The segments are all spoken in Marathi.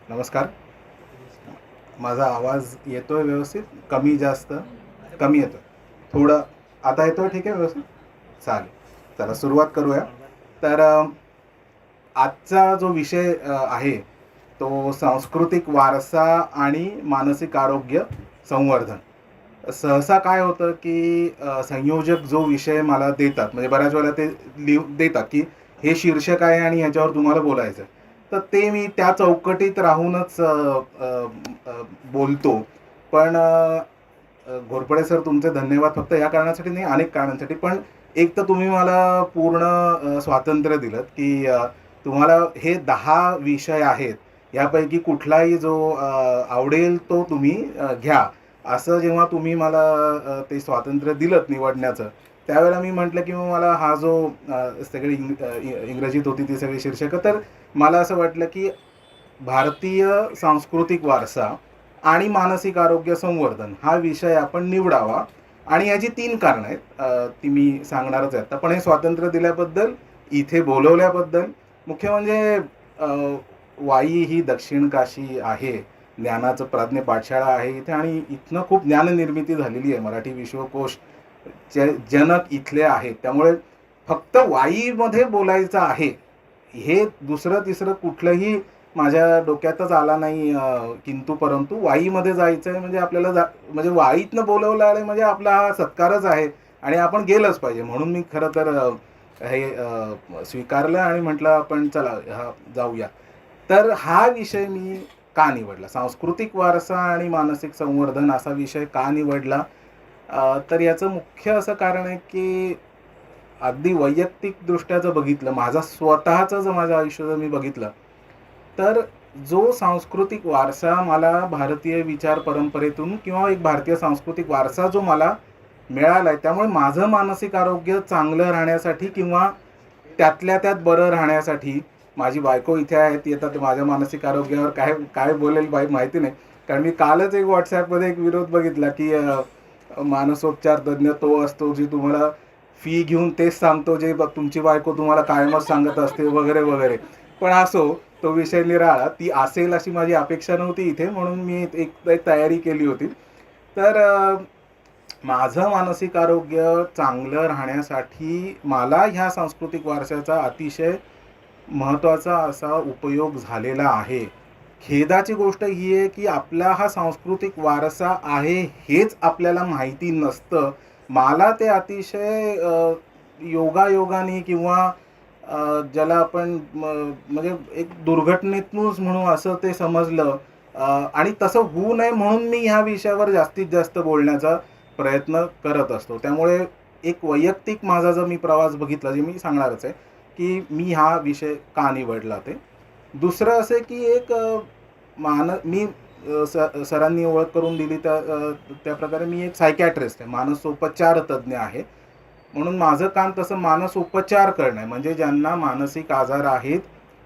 नमस्कार. माझा आवाज येतोय व्यवस्थित? कमी जास्त? कमी येतोय. थोडं आता येतोय ठीक आहे व्यवस्थित? चालेल. चला सुरुवात करूया. तर आजचा जो विषय आहे तो सांस्कृतिक वारसा आणि मानसिक आरोग्य संवर्धन. सहसा काय होतं की संयोजक जो विषय मला देतात म्हणजे बऱ्याच वेळेला ते देतात की हे शीर्षक आहे आणि ह्याच्यावर तुम्हाला बोलायचं आहे. तर ते मी त्या चौकटीत राहूनच बोलतो. पण घोरपडे सर तुमचे धन्यवाद फक्त या कारणासाठी नाही, अनेक कारणांसाठी. पण एक तर तुम्ही मला पूर्ण स्वातंत्र्य दिलं की तुम्हाला हे 10 विषय आहेत, यापैकी कुठलाही जो आवडेल तो तुम्ही घ्या. असं जेव्हा तुम्ही मला ते स्वातंत्र्य दिलंत निवडण्याचं, त्यावेळेला मी म्हटलं की मग मला हा जो सगळी इंग्रजीत होती ती सगळी शीर्षकं, तर मला असं वाटलं की भारतीय सांस्कृतिक वारसा आणि मानसिक आरोग्य संवर्धन हा विषय आपण निवडावा. आणि याची 3 कारणं आहेत. ती मी सांगणारच आहे आता. पण हे स्वातंत्र्य दिल्याबद्दल, इथे बोलवल्याबद्दल, मुख्य म्हणजे वाई ही दक्षिण काशी आहे. ज्ञानाचं प्राज्ञ पाठशाळा आहे इथे आणि इथनं खूप ज्ञाननिर्मिती झालेली आहे. मराठी विश्वकोश जनक इथले आहेत. त्यामुळे फक्त वाईमध्ये बोलायचं आहे, हे दुसरं तिसरं कुठलंही माझ्या डोक्यातच आला नाही. किंतु परंतु वाईमध्ये जायचं आहे म्हणजे आपल्याला म्हणजे वाईतनं बोलवलं आलं म्हणजे आपला हा सत्कारच आहे आणि आपण गेलंच पाहिजे. म्हणून मी खरं तर हे स्वीकारलं आणि म्हटलं आपण चला हा जाऊया. तर हा विषय मी का निवडला, सांस्कृतिक वारसा आणि मानसिक संवर्धन असा विषय का निवडला? तर याचं मुख्य असं कारण आहे की अगदी वैयक्तिकदृष्ट्या जर बघितलं, माझं आयुष्य जर मी बघितलं, तर जो सांस्कृतिक वारसा मला भारतीय विचार परंपरेतून किंवा एक भारतीय सांस्कृतिक वारसा जो मला मिळाला आहे, त्यामुळे माझं मानसिक आरोग्य चांगलं राहण्यासाठी किंवा त्यातल्या त्यात बरं राहण्यासाठी, माझी बायको इथे आहे, ती आता माझ्या मानसिक आरोग्यावर काय काय बोलेल माहिती नाही. कारण मी कालच एक व्हॉट्सॲपमध्ये एक विरोध बघितला की मानसोपचार तज्ज्ञ तो असतो जी तुम्हाला फी घेऊन तेच सांगतो जे तुमची बायको तुम्हाला कायमच सांगत असते वगैरे वगैरे. पण असो, तो विषय निराळा. ती असेल अशी माझी अपेक्षा नव्हती इथे, म्हणून मी एक तयारी केली होती. तर माझं मानसिक आरोग्य चांगलं राहण्यासाठी मला ह्या सांस्कृतिक वारशाचा अतिशय महत्त्वाचा असा उपयोग झालेला आहे. खेदाची गोष्ट ही आहे की आपला हा सांस्कृतिक वारसा आहे हेच आपल्याला माहिती नसतं. मला ते अतिशय योगायोगाने किंवा ज्याला आपण म्हणजे एक दुर्घटनेतूनच म्हणू असं ते समजलं. आणि तसं होऊ नये म्हणून मी ह्या विषयावर जास्तीत जास्त बोलण्याचा प्रयत्न करत असतो. त्यामुळे एक वैयक्तिक माझा जर मी प्रवास बघितला, जे मी सांगणारच आहे की मी हा विषय का निवडला ते. दुसरं असं की एक मी सरांनी ओळख करून दिली त्याप्रकारे मी एक सायकॅट्रिस्ट आहे, मानसोपचार तज्ज्ञ आहे. म्हणून माझं काम तसं मानसोपचार करणं आहे. म्हणजे ज्यांना मानसिक आजार आहेत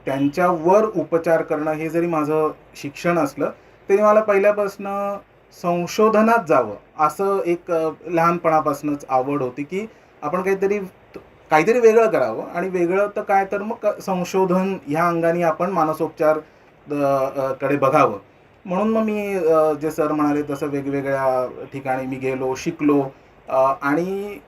त्यांच्यावर उपचार करणं हे जरी माझं शिक्षण असलं, तरी मला पहिल्यापासनं संशोधनात जावं असं एक लहानपणापासूनच आवड होती की आपण काहीतरी वेगळं करावं. आणि वेगळं तर काय, तर मग संशोधन ह्या अंगाने आपण मानसोपचार कडे बघावं. म्हणून मग मी जे सर म्हणाले तसं वेगवेगळ्या ठिकाणी मी गेलो, शिकलो. आणि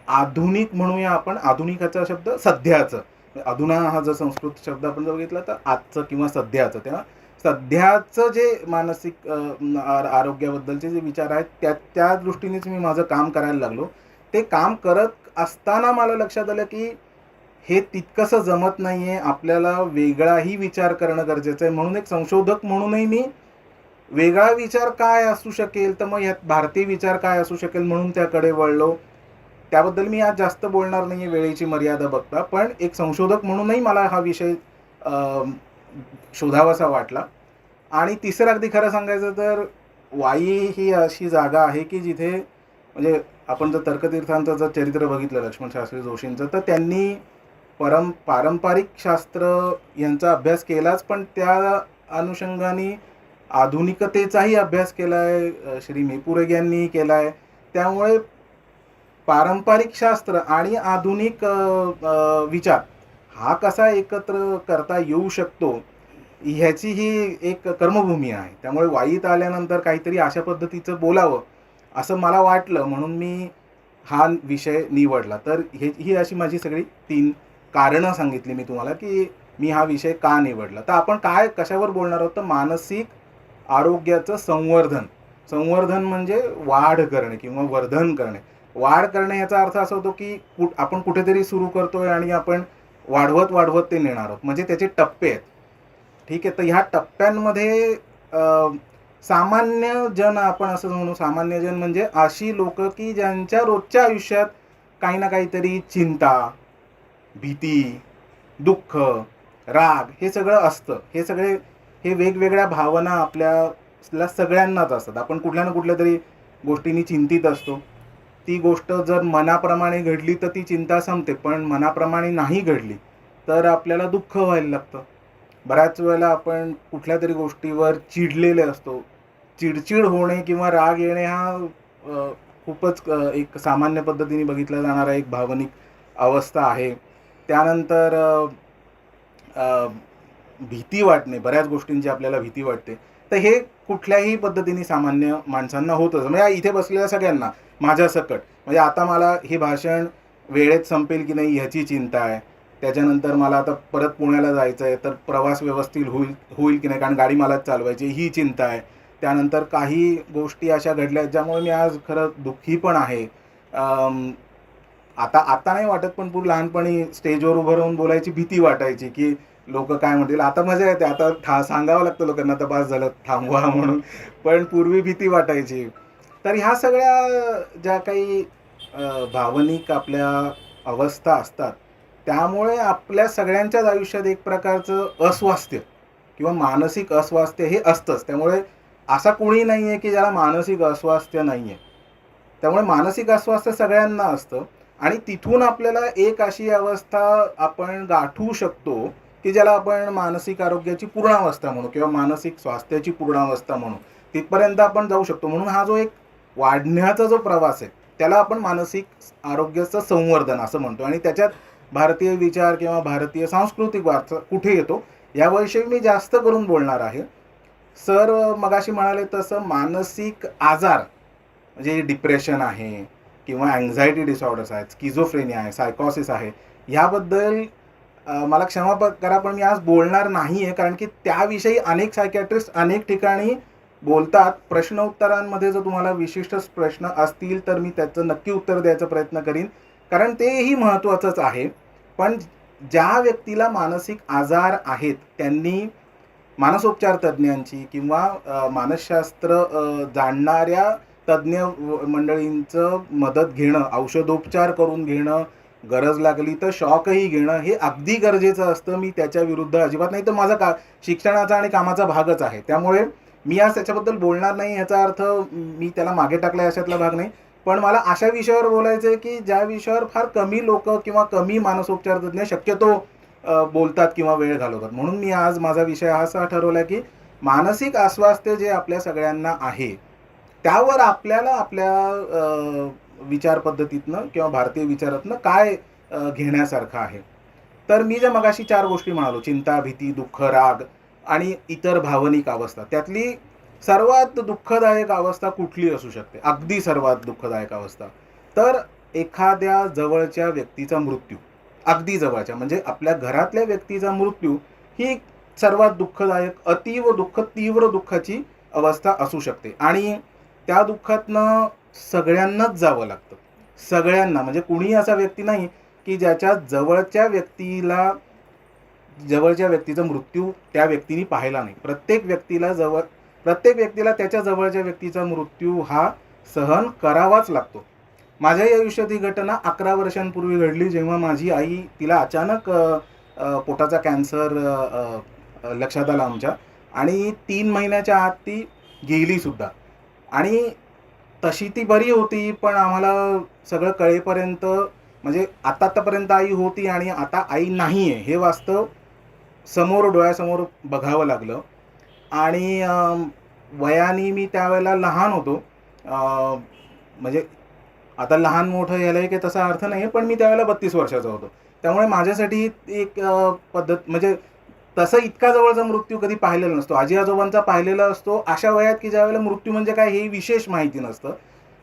आधुनिक म्हणूया आपण, आधुनिकाचा शब्द सध्याचं, अधुना हा जर संस्कृत शब्द आपण जर बघितला तर आजचं किंवा सध्याचं. तेव्हा सध्याचं जे मानसिक आरोग्याबद्दलचे जे विचार आहेत त्या दृष्टीनेच मी माझं काम करायला लागलो. ते काम करत असताना मला लक्षात आलं की हे तितकंसं जमत नाही आहे, आपल्याला वेगळाही विचार करणं गरजेचं आहे. म्हणून एक संशोधक म्हणूनही मी वेगळा विचार काय असू शकेल, तर मग यात भारतीय विचार काय असू शकेल म्हणून त्याकडे वळलो. त्याबद्दल मी आज जास्त बोलणार नाही आहे वेळेची मर्यादा बघता. पण एक संशोधक म्हणूनही मला हा विषय शोधावासा वाटला. आणि तिसरं अगदी खरं सांगायचं तर वाई ही अशी जागा आहे की जिथे म्हणजे आपण जर तर्कतीर्थांचं जर चरित्र बघितलं लक्ष्मण शास्त्री जोशींचं, तर त्यांनी पारंपरिक शास्त्र यांचा अभ्यास केलाच, पण त्या अनुषंगाने आधुनिकतेचाही अभ्यास केला आहे, श्री मेपुरे यांनी केला आहे. त्यामुळे पारंपरिक शास्त्र आणि आधुनिक विचार हा कसा एकत्र करता येऊ शकतो ह्याची ही एक कर्मभूमी आहे. त्यामुळे वाईत आल्यानंतर काहीतरी अशा पद्धतीचं बोलावं असं मला वाटलं, म्हणून मी हा विषय निवडला. तर ही अशी माझी सगळी 3 कारणं सांगितली मी तुम्हाला, की मी हा विषय का निवडला. तर आपण काय कशावर बोलणार आहोत, तर मानसिक आरोग्याचं संवर्धन. संवर्धन म्हणजे वाढ करणे किंवा वर्धन करणे. वाढ करणे याचा अर्थ असा होतो, की आपण कुठेतरी सुरू करतोय आणि आपण वाढवत ते नेणार आहोत. म्हणजे त्याचे टप्पे आहेत. ठीक आहे. तर ह्या टप्प्यांमध्ये सामान्य जन, आपण असं म्हणू, सामान्य जन म्हणजे अशी लोक की ज्यांच्या रोजच्या आयुष्यात काही ना काहीतरी चिंता, भीती, दुःख, राग हे सगळं असतं. हे वेगवेगळ्या भावना आपल्याला सगळ्यांनाच असतात. आपण कुठल्या ना कुठल्या तरी गोष्टींनी चिंतित असतो. ती गोष्ट जर मनाप्रमाणे घडली तर ती चिंता संपते, पण मनाप्रमाणे नाही घडली तर आपल्याला दुःख व्हायला लागतं. बऱ्याच वेळेला आपण कुठल्या तरी गोष्टीवर चिडलेले असतो. चिडचिड होणे किंवा राग येणे हा खूपच एक सामान्य पद्धतीने बघितला जाणारा एक भावनिक अवस्था आहे. त्यानंतर भीती वाटणे, बऱ्याच गोष्टींची आपल्याला भीती वाटते. तर हे कुठल्याही पद्धतीने सामान्य माणसांना होतच. म्हणजे इथे बसलेल्या सगळ्यांना माझ्यासकट. म्हणजे आता मला हे भाषण वेळेत संपेल की नाही ह्याची चिंता आहे. त्याच्यानंतर मला आता परत पुण्याला जायचं आहे, तर प्रवास व्यवस्थित होईल की नाही, कारण गाडी मलाच चालवायची ही चिंता आहे. त्यानंतर काही गोष्टी अशा घडल्या ज्यामुळे मी आज खरं दुःखी पण आहे. आता आता नाही वाटत, पण पूर्वी लहानपणी स्टेजवर उभं राहून बोलायची भीती वाटायची, की लोक काय म्हणतील. आता मजा येते, आता सांगावं लागतं लोकांना तर बस झालं थांबवा म्हणून. पण पूर्वी भीती वाटायची. तर ह्या सगळ्या ज्या काही भावनिक आपल्या अवस्था असतात, त्यामुळे आपल्या सगळ्यांच्याच आयुष्यात एक प्रकारचं अस्वास्थ्य किंवा मानसिक अस्वास्थ्य हे असतंच. त्यामुळे असा कोणी नाही आहे की ज्याला मानसिक अस्वास्थ्य नाही आहे. त्यामुळे मानसिक अस्वास्थ्य सगळ्यांना असतं आणि तिथून आपल्याला एक अशी अवस्था आपण गाठू शकतो की ज्याला आपण मानसिक आरोग्याची पूर्णावस्था म्हणू किंवा मानसिक स्वास्थ्याची पूर्णावस्था म्हणू. तिथपर्यंत आपण जाऊ शकतो. म्हणून हा जो एक वाढण्याचा जो प्रवास आहे त्याला आपण मानसिक आरोग्याचं संवर्धन असं म्हणतो. आणि त्याच्यात भारतीय विचार किंवा भारतीय सांस्कृतिक वारसा कुठे येतो याविषयी मी जास्त करून बोलणार आहे. सर मगाशी म्हणाले तसं मानसिक आजार म्हणजे डिप्रेशन आहे किंवा अँझायटी डिसऑर्डर्स आहेत, स्किझोफ्रेनिया आहे, सायकॉसिस आहे, ह्याबद्दल मला क्षमा करा, पण मी आज बोलणार नाही आहे. कारण की त्याविषयी अनेक सायकॅट्रिस्ट अनेक ठिकाणी बोलतात. प्रश्न उत्तरांमध्ये जर तुम्हाला विशिष्ट प्रश्न असतील तर मी त्याचं नक्की उत्तर द्यायचा प्रयत्न करीन, कारण तेही महत्त्वाचंच आहे. पण ज्या व्यक्तीला मानसिक आजार आहेत त्यांनी मानसोपचार तज्ज्ञांची किंवा मानसशास्त्र जाणणाऱ्या तज्ज्ञ मंडळींचं मदत घेणं, औषधोपचार करून घेणं, गरज लागली तर शॉकही घेणं हे अगदी गरजेचं असतं. मी त्याच्या विरुद्ध अजिबात नाही. तर माझा शिक्षणाचा आणि कामाचा भागच आहे. त्यामुळे मी आज त्याच्याबद्दल बोलणार नाही याचा अर्थ मी त्याला मागे टाकला अशातला भाग नाही. पण मला अशा विषयावर बोलायचं आहे की ज्या विषयावर फार कमी लोक किंवा कमी मानसोपचार तज्ज्ञ शक्यतो बोलतात किंवा वेळ घालवतात. म्हणून मी आज माझा विषय असा ठरवला की मानसिक अस्वास्थ्य जे आपल्या सगळ्यांना आहे त्यावर आपल्याला आपल्या विचार पद्धतीतनं किंवा भारतीय विचारातनं काय घेण्यासारखं आहे. तर मी ज्या मगाशी 4 गोष्टी म्हणालो, चिंता, भीती, दुःख, राग आणि इतर भावनिक अवस्था, त्यातली सर्वात दुःखदायक अवस्था कुठली असू शकते, अगदी सर्वात दुःखदायक अवस्था, तर एखाद्या जवळच्या व्यक्तीचा मृत्यू. अगदी जवळच्या म्हणजे आपल्या घरातल्या व्यक्तीचा मृत्यू ही सर्वात दुःखदायक, अतीव दुःख, तीव्र दुःखाची अवस्था असू शकते. आणि त्या दुःखातनं सगळ्यांनाच जावं लागतं. सगळ्यांना म्हणजे कुणीही असा व्यक्ती नाही की ज्याच्या जवळच्या व्यक्तीचा मृत्यू त्या व्यक्तीने पाहिला नाही. प्रत्येक व्यक्तीला त्याच्या जवळच्या व्यक्तीचा मृत्यू हा सहन करावाच लागतो. माझ्याही आयुष्यात ही घटना 11 वर्षांपूर्वी घडली, जेव्हा माझी आई, तिला अचानक पोटाचा कॅन्सर लक्षात आला आमच्या, आणि 3 महिन्याच्या आत ती गेली सुद्धा. आणि तशी ती बरी होती, पण आम्हाला सगळं कळेपर्यंत म्हणजे आतापर्यंत आई होती आणि आता आई नाही आहे हे वास्तव समोर डोळ्यासमोर बघावं लागलं. आणि वयाने मी त्यावेळेला लहान होतो. म्हणजे आता लहान मोठं यायला काही तसा अर्थ नाही आहे, पण मी त्यावेळेला 32 वर्षाचा होतो. त्यामुळे माझ्यासाठी एक पद्धत म्हणजे तसं इतका जवळचा मृत्यू कधी पाहिलेला नसतो. आजी आजोबांचा पाहिलेला असतो अशा वयात की ज्यावेळेला मृत्यू म्हणजे काय हे विशेष माहिती नसतं.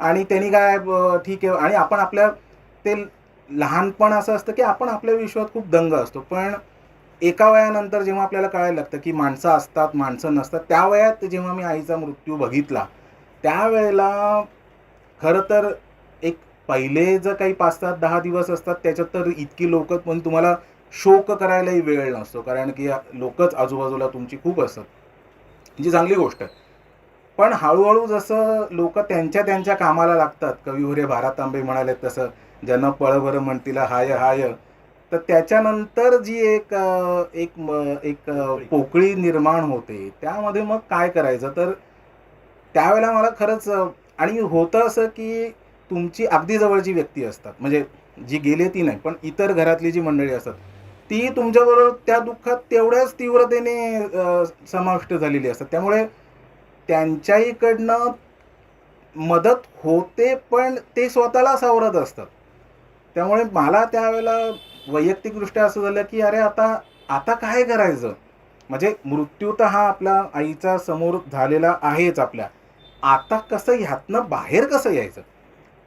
आणि त्यांनी काय ठीक आहे. आणि आपण आपल्या ते लहानपण असं असतं की आपण आपल्या विश्वात खूप दंग असतो. पण एका वयानंतर जेव्हा आपल्याला कळायला लागतं की माणसं असतात, माणसं नसतात, त्या वयात जेव्हा मी आईचा मृत्यू बघितला, त्यावेळेला खरं तर एक पहिले जर काही 5-7, 10 दिवस असतात त्याच्यात तर इतकी लोकं पण तुम्हाला शोक करायलाही वेळ नसतो. कारण की लोकच आजूबाजूला तुमची खूप असतात. जी चांगली गोष्ट आहे. पण हळू-हळू जसं लोकं त्यांच्या त्यांच्या कामाला लागतात, कविवर्य भारातांबे म्हणाले तसं, "जन पळभर म्हणतील हाय हाय." तर त्याच्यानंतर जी एक पोकळी निर्माण होते, त्यामध्ये मग काय करायचं? तर त्यावेळेला मला खरंच आणि होतं असं, की तुमची अगदी जवळची व्यक्ती असतात. म्हणजे जी गेली ती नाही, पण इतर घरातली जी मंडळी असतात, ती तुमच्याबरोबर त्या दुःखात तेवढ्याच तीव्रतेने समाविष्ट झालेली असतात. त्यामुळे त्यांच्याहीकडनं मदत होते, पण ते स्वतःला सावरत असतात. त्यामुळे मला त्यावेळेला वैयक्तिकदृष्ट्या असं झालं, की अरे आता आता काय करायचं? म्हणजे मृत्यू तर हा आपल्या आईचा समोर झालेला आहेच आपल्या. आता कसं ह्यातनं बाहेर कसं यायचं?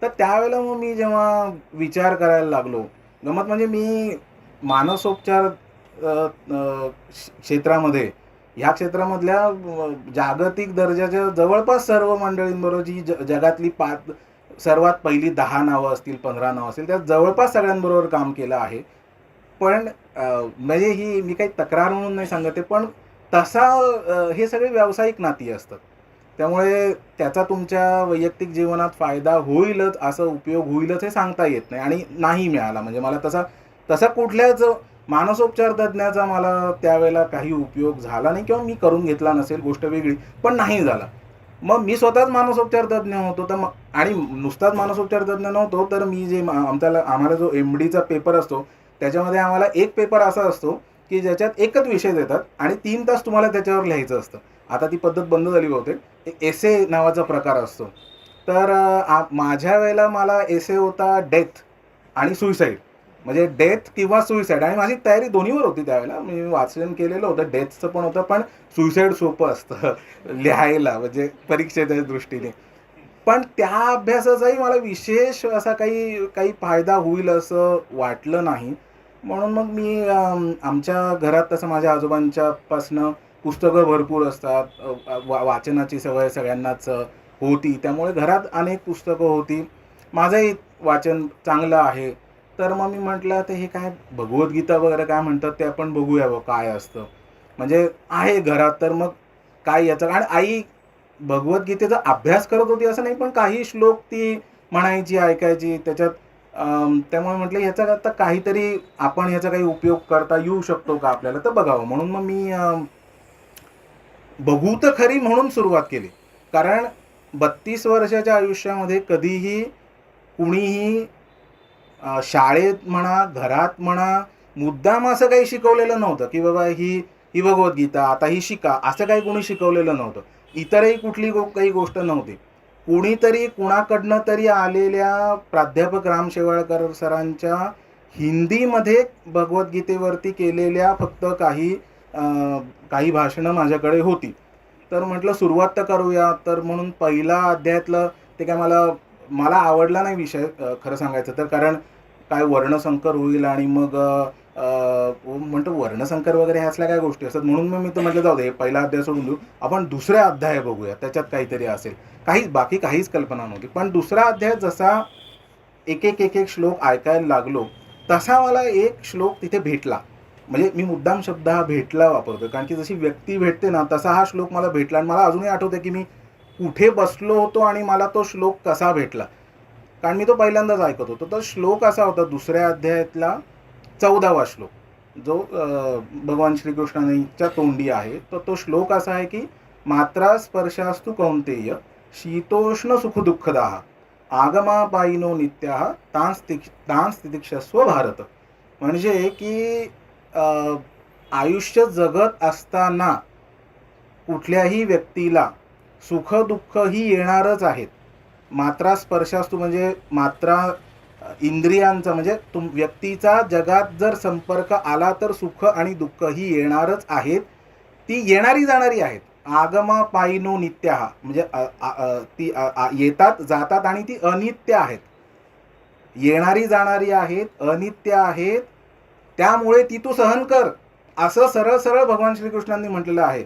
तर त्यावेळेला मग मी जेव्हा विचार करायला लागलो, गंमत म्हणजे मी मानसोपचार अ, अ, क्षेत्रामध्ये ह्या क्षेत्रामधल्या जागतिक दर्जाच्या जवळपास सर्व मंडळींबरोबर जी जगातली 5 सर्वात पहिली 10 नावं असतील, 15 नावं असतील, त्या जवळपास सगळ्यांबरोबर काम केलं आहे. पण म्हणजे ही मी काही तक्रार म्हणून नाही सांगत आहे, पण तसा हे सगळे व्यावसायिक नाती असतात. त्यामुळे त्याचा तुमच्या वैयक्तिक जीवनात फायदा होईलच, असा उपयोग होईलच हे सांगता येत नाही आणि नाही मिळाला. म्हणजे मला तसा तसा कुठल्याच मानसोपचार तज्ञाचा मला त्यावेळेला काही उपयोग झाला नाही किंवा मी करून घेतला नसेल, गोष्ट वेगळी, पण नाही झाला. मग मी स्वतःच मानसोपचार तज्ञ होतो, तर मग आणि नुसताच मानसोपचार तज्ञ नव्हतो, तर मी जे आम्हाला जो एम-डीचा पेपर असतो, त्याच्यामध्ये आम्हाला एक पेपर असा असतो, की ज्याच्यात एकच विषय देतात आणि 3 तास तुम्हाला त्याच्यावर लिहायचं असतं. आता ती पद्धत बंद झाली बहुतेक. एक एसे नावाचा प्रकार असतो. तर माझ्या वेळेला मला एसे होता डेथ आणि सुसाईड. म्हणजे डेथ किंवा सुसाईड आणि माझी तयारी दोन्हीवर होती त्यावेळेला. मी वाचन केलेलं होतं. डेथचं पण होतं, पण सुसाईड सोपं असतं लिहायला म्हणजे परीक्षेच्या दृष्टीने. पण त्या अभ्यासाचाही मला विशेष असा काही काही फायदा होईल असं वाटलं नाही. म्हणून मग मी आमच्या घरात तसं माझ्या आजोबांच्यापासनं पुस्तकं भरपूर असतात. वाचनाची सवय सगळ्यांनाच होती. त्यामुळे घरात अनेक पुस्तकं होती. माझंही वाचन चांगलं आहे. तर मग मी म्हटलं आता हे काय भगवद्गीता वगैरे काय म्हणतात ते आपण बघूया बुवा काय असतं. म्हणजे आहे घरात तर मग काय याचं आणि आई भगवद्गीतेचा अभ्यास करत होती असं नाही, पण काही श्लोक ती म्हणायची, ऐकायची त्याच्यात. त्यामुळे म्हटलं ह्याचा आता काहीतरी आपण ह्याचा काही उपयोग करता येऊ शकतो का आपल्याला? तर बघावं. म्हणून मग मी बघू तर खरी म्हणून सुरुवात केली. कारण 32 वर्षाच्या आयुष्यामध्ये कधीही कुणीही शाळेत म्हणा, घरात म्हणा, मुद्दाम असं काही शिकवलेलं नव्हतं, की बाबा ही ही भगवद्गीता, आता ही शिका, असं काही कोणी शिकवलेलं नव्हतं. इतरही कुठली काही गोष्ट नव्हती. कुणीतरी कुणाकडनं तरी आलेल्या प्राध्यापक राम शेवाळकर सरांच्या हिंदीमध्ये भगवद्गीतेवरती केलेल्या फक्त काही भाषणं माझ्याकडे होती. तर म्हटलं सुरुवात तर करूया. तर म्हणून पहिला अध्यायातलं ते काय मला मला आवडला नाही विषय खरं सांगायचं तर. कारण काय वर्णसंकर होईल आणि मग म्हणतो वर्णसंकर वगैरे ह्या असल्या काय गोष्टी असतात. म्हणून मग मी तर म्हटलं जाऊ दे, पहिला अध्याय सोडून देऊ. आपण दुसरा अध्याय बघूया, त्याच्यात काहीतरी असेल. बाकी काहीच कल्पना नव्हती. पण दुसरा अध्याय जसा एक श्लोक ऐकायला लागलो, तसा मला एक श्लोक तिथे भेटला. म्हणजे मी मुद्दाम शब्द हा भेटला वापरतोय. कारण की जशी व्यक्ती भेटते ना, तसा हा श्लोक मला भेटला आणि मला अजूनही आठवतंय, की मी कुठे बसलो होतो आणि मला तो श्लोक कसा भेटला. कारण मी तो पहिल्यांदाच ऐकत होतो. तर श्लोक असा होता दुसऱ्या अध्यायातला 14वा श्लोक, जो भगवान श्रीकृष्णांच्या तोंडी आहे. तर तो श्लोक असा आहे, की "मात्रा स्पर्शास्तु कौंतेय, शीतोष्ण सुखदुःखदाः, आगमापायिनो नित्याः, तान् तितिक्षस्व भारत." म्हणजे की आयुष्य जगत असताना कुठल्याही व्यक्तीला सुख दुःख ही येणारच आहेत. मात्रा स्पर्शास्तू म्हणजे मात्रा इंद्रियांचा म्हणजे व्यक्तीचा जगात जर संपर्क आला तर सुख आणि दुःख ही येणारच आहेत, ती येणारी जाणारी आहेत. आगमा पायिनो नित्या म्हणजे ती येतात जातात आणि ती अनित्य आहेत, येणारी जाणारी आहेत, अनित्य आहेत. त्यामुळे ती तू सहन कर, असं सरळ सरळ भगवान श्रीकृष्णांनी म्हटलेलं आहे.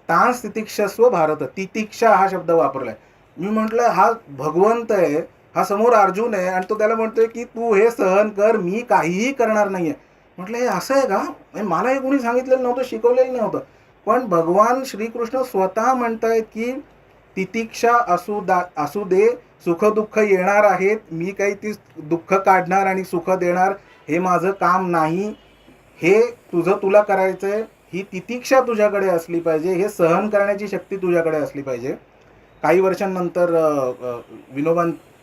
तांस तितिक्षस्व भारत, तितिक्षा हा शब्द वापरलाय. मी म्हटलं हा भगवंत आहे, हा समोर अर्जुन आहे आणि तो त्याला म्हणतोय की तू हे सहन कर, मी काहीही करणार नाहीये. म्हटलं हे असं आहे का, मला हे कोणी सांगितलेलं नव्हतं, शिकवलेलं नव्हतं. पण भगवान श्रीकृष्ण स्वतः म्हणतायत की तितिक्षा असू दे, सुख दुःख येणार आहेत, मी काही ती दुःख काढणार आणि सुख देणार हे माझं काम नाही. हे तुझं तुला करायचंय, ही तितिक्षा तुझ्याकडे असली पाहिजे, हे सहन करण्याची शक्ती तुझ्याकडे असली पाहिजे. काही वर्षांनंतर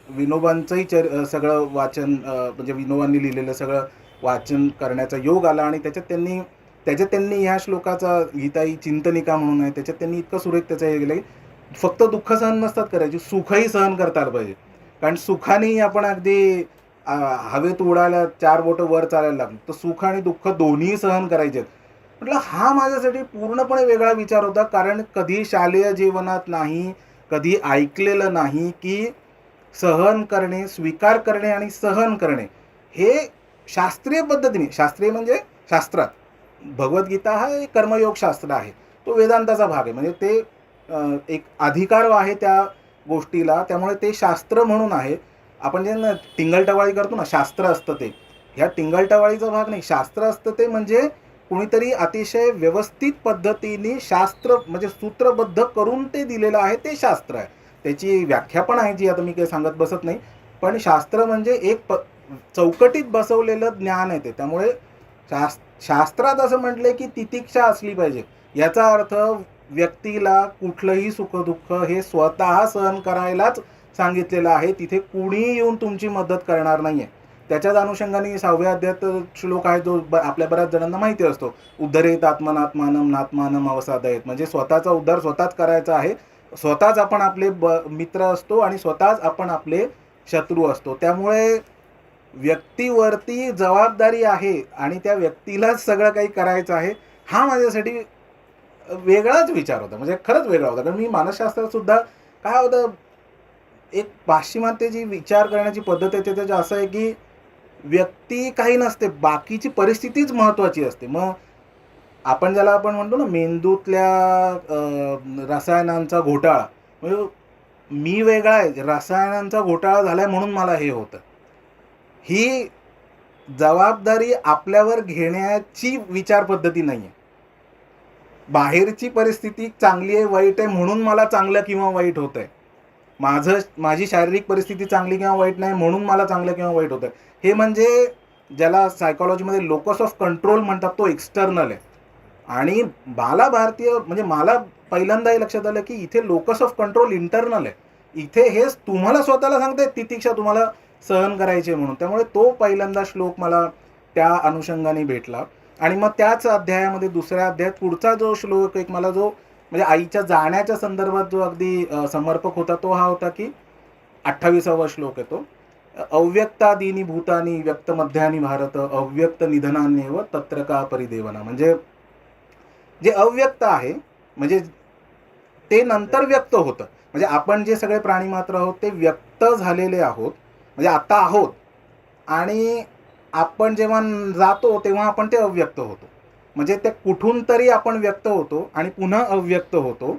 विनोबांचंही सगळं वाचन म्हणजे विनोबांनी लिहिलेलं सगळं वाचन करण्याचा योग आला आणि त्याच्यात त्यांनी ह्या श्लोकाचा गीताई चिंतनिका म्हणून आहे, त्याच्यात त्यांनी इतकं सुरेख त्याचं हे केलं की फक्त दुःख सहन नसतात करायची, सुखही सहन करता आलं पाहिजे. कारण सुखानेही आपण अगदी हवेत उडायला 4 बोटं वर चालायला लागलो, तर सुख आणि दुःख दोन्ही सहन करायचे. म्हटलं हा माझ्यासाठी पूर्णपणे वेगळा विचार होता, कारण कधी शालेय जीवनात नाही, कधी ऐकलेलं नाही की सहन करणे, स्वीकार करणे आणि सहन करणे हे शास्त्रीय पद्धतीने, शास्त्रीय म्हणजे शास्त्रात, भगवद्गीता हा एक कर्मयोग शास्त्र आहे, तो वेदांताचा भाग आहे. म्हणजे ते एक अधिकार आहे त्या गोष्टीला, त्यामुळे ते शास्त्र म्हणून आहे. आपण जे टिंगलटवाळी करतो ना, शास्त्र असतं ते, ह्या टिंगलटवाळीचा भाग नाही, शास्त्र असतं ते म्हणजे कुणीतरी अतिशय व्यवस्थित पद्धतीने शास्त्र म्हणजे सूत्रबद्ध करून ते दिलेलं आहे, ते शास्त्र आहे. त्याची व्याख्या पण आहे जी आता मी काही सांगत बसत नाही, पण शास्त्र म्हणजे एक चौकटीत बसवलेलं ज्ञान आहे ते. त्यामुळे शास्त्रात असं म्हटलंय की तितिक्षा असली पाहिजे, याचा अर्थ व्यक्तीला कुठलंही सुखदुःख हे स्वतः सहन करायलाच सांगितलेलं आहे, तिथे कुणी येऊन तुमची मदत करणार नाहीये. त्याच्याच अनुषंगाने 6व्या अध्यायात श्लोक आहे जो आपल्या बऱ्याच जणांना माहिती असतो, उद्धरेत आत्मनात्मानम नात्मानम अवसादयेत, म्हणजे स्वतःचा उद्धार स्वतःच करायचा आहे, स्वतःच आपण आपले मित्र असतो आणि स्वतःच आपण आपले शत्रू असतो. त्यामुळे व्यक्तीवरती जबाबदारी आहे आणि त्या व्यक्तीलाच सगळं काही करायचं आहे, हा माझ्यासाठी वेगळाच विचार होता, म्हणजे खरंच वेगळा होता. कारण मी मानसशास्त्रात सुद्धा काय होतं, एक पाश्चिमात्य जी विचार करण्याची पद्धत आहे त्याचं असं आहे की व्यक्ती काही नसते, बाकीची परिस्थितीच महत्त्वाची असते. मग आपण ज्याला आपण म्हणतो ना मेंदूतल्या रसायनांचा घोटाळा, म्हणजे मी वेगळा आहे, रसायनांचा घोटाळा झालाय म्हणून मला हे होतं, ही जबाबदारी आपल्यावर घेण्याची विचार पद्धती नाही आहे. बाहेरची परिस्थिती चांगली आहे वाईट आहे म्हणून मला चांगलं किंवा वाईट होत आहे, माझी शारीरिक परिस्थिती चांगली किंवा वाईट नाही म्हणून मला चांगलं किंवा वाईट होतं. हे म्हणजे ज्याला सायकोलॉजीमध्ये लोकस ऑफ कंट्रोल म्हणतात, तो एक्सटर्नल आहे. आणि मला भारतीय म्हणजे मला पहिल्यांदा हे लक्षात आलं की इथे लोकस ऑफ कंट्रोल इंटरनल आहे. इथे हेच तुम्हाला स्वतःला सांगते तितिक्षा तुम्हाला सहन करायची म्हणून. त्यामुळे तो पहिल्यांदा श्लोक मला त्या अनुषंगाने भेटला. आणि मग त्याच अध्यायामध्ये दुसऱ्या अध्यायात पुढचा जो श्लोक एक मला जो म्हणजे आईच्या जाण्याच्या संदर्भात जो अगदी समर्पक होता, तो हा होता की 28वा श्लोक येतो, अव्यक्तादीनी भूतानी व्यक्त मध्यानी भारत अव्यक्त निधनान्येव तत्र का परिदेवना. म्हणजे जे अव्यक्त आहे म्हणजे ते नंतर व्यक्त होतं, म्हणजे आपण जे सगळे प्राणी मात्र आहोत ते व्यक्त झालेले आहोत, म्हणजे आता आहोत, आणि आपण जेव्हा जातो तेव्हा आपण ते अव्यक्त होतो. म्हणजे ते कुठून तरी आपण व्यक्त होतो आणि पुन्हा अव्यक्त होतो,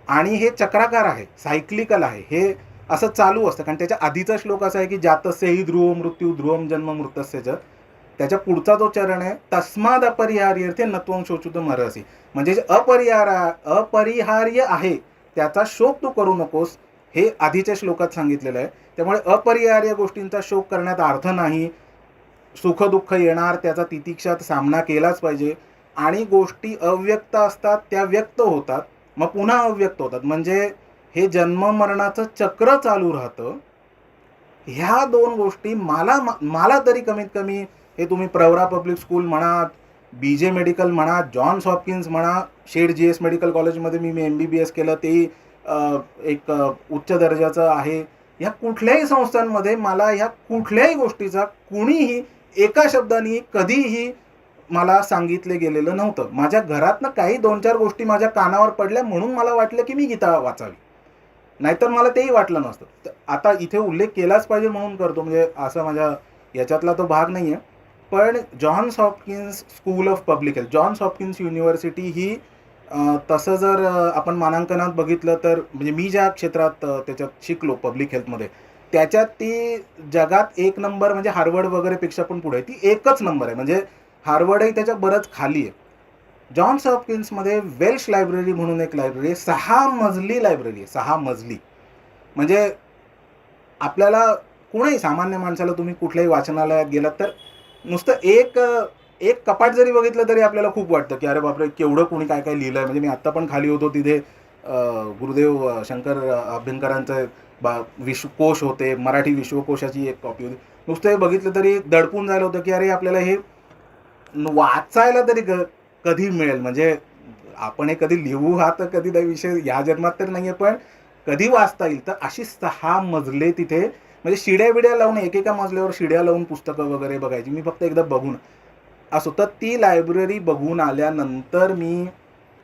आणि हे चक्राकार आहे, सायक्लिकल आहे, हे असं चालू असतं. कारण त्याच्या आधीचा श्लोक असा आहे की जातस्यहि ध्रुव मृत्यू ध्रुवम जन्म मृतस्य च. त्याच्या पुढचा जो चरण आहे तस्माद अपरिहार्यर्थे नत्वं शोचितुम् अर्हसि, म्हणजे जे अपरिहार्य आहे त्याचा शोक तू करू नकोस, हे आधीच्या श्लोकात सांगितलेलं आहे. त्यामुळे अपरिहार्य गोष्टींचा शोक करण्यात अर्थ नाही. सुखदुःख येणार, त्याचा तितिक्षात सामना केलाच पाहिजे. आणि गोष्टी अव्यक्त असतात त्या व्यक्त होतात, मग पुन्हा अव्यक्त होतात, म्हणजे हे जन्म मरणाचं चक्र चालू राहतं. ह्या दोन गोष्टी मला तरी कमीत कमी, हे तुम्ही प्रवरा पब्लिक स्कूल म्हणा, BJ मेडिकल म्हणा, जॉन्स हॉपकिन्स म्हणा, शेड GS मेडिकल कॉलेजमध्ये मी MBBS केलं, ते एक उच्च दर्जाचं आहे. ह्या कुठल्याही संस्थांमध्ये मला ह्या कुठल्याही गोष्टीचा कुणीही एका शब्दाने कधीही मला सांगितले गेलेलं नव्हतं. माझ्या घरातनं काही 2-4 गोष्टी माझ्या कानावर पडल्या म्हणून मला वाटलं की मी गीता वाचावी. नाहीतर मला तेही वाटलं नसतं. तर आता इथे उल्लेख केलाच पाहिजे म्हणून करतो, म्हणजे असं माझ्या याच्यातला तो भाग नाही आहे. पण Johns Hopkins School of Public Health, Johns Hopkins University ही तसं जर आपण मानांकनात बघितलं तर म्हणजे मी ज्या क्षेत्रात त्याच्यात शिकलो पब्लिक हेल्थमध्ये, त्याच्यात ती जगात 1 नंबर, म्हणजे हार्वर्ड वगैरेपेक्षा पण पुढे आहे. ती एकच नंबर आहे. म्हणजे हार्वर्डही त्याच्या बरंच खाली आहे. जॉन्स हॉपकिन्समध्ये वेल्श लायब्ररी म्हणून एक लायब्ररी आहे. 6 मजली लायब्ररी आहे. 6 मजली. म्हणजे आपल्याला कोणाही सामान्य माणसाला तुम्ही कुठल्याही वाचनालयात गेलात तर नुसतं एक कपाट जरी बघितलं तरी आपल्याला खूप वाटतं की अरे बापरे, केवढं कोणी काय काय लिहिलं आहे. म्हणजे मी आत्ता पण खाली होतो तिथे गुरुदेव शंकर अभ्यंकरांचं विश्वकोश होते, मराठी विश्वकोशाची एक कॉपी होती. नुसतं हे बघितलं तरी दडपून जायला होतं की अरे आपल्याला हे वाचायला तरी कधी मिळेल. म्हणजे आपण हे कधी लिहू हा तर कधी नाही विषय ह्या जन्मात तर नाही आहे, पण कधी वाचता येईल. तर अशी 6 मजले तिथे, म्हणजे शिड्या बिड्या लावून एकेका मजल्यावर शिड्या लावून पुस्तकं वगैरे बघायची. मी फक्त एकदा बघून असो. तर ती लायब्ररी बघून आल्यानंतर मी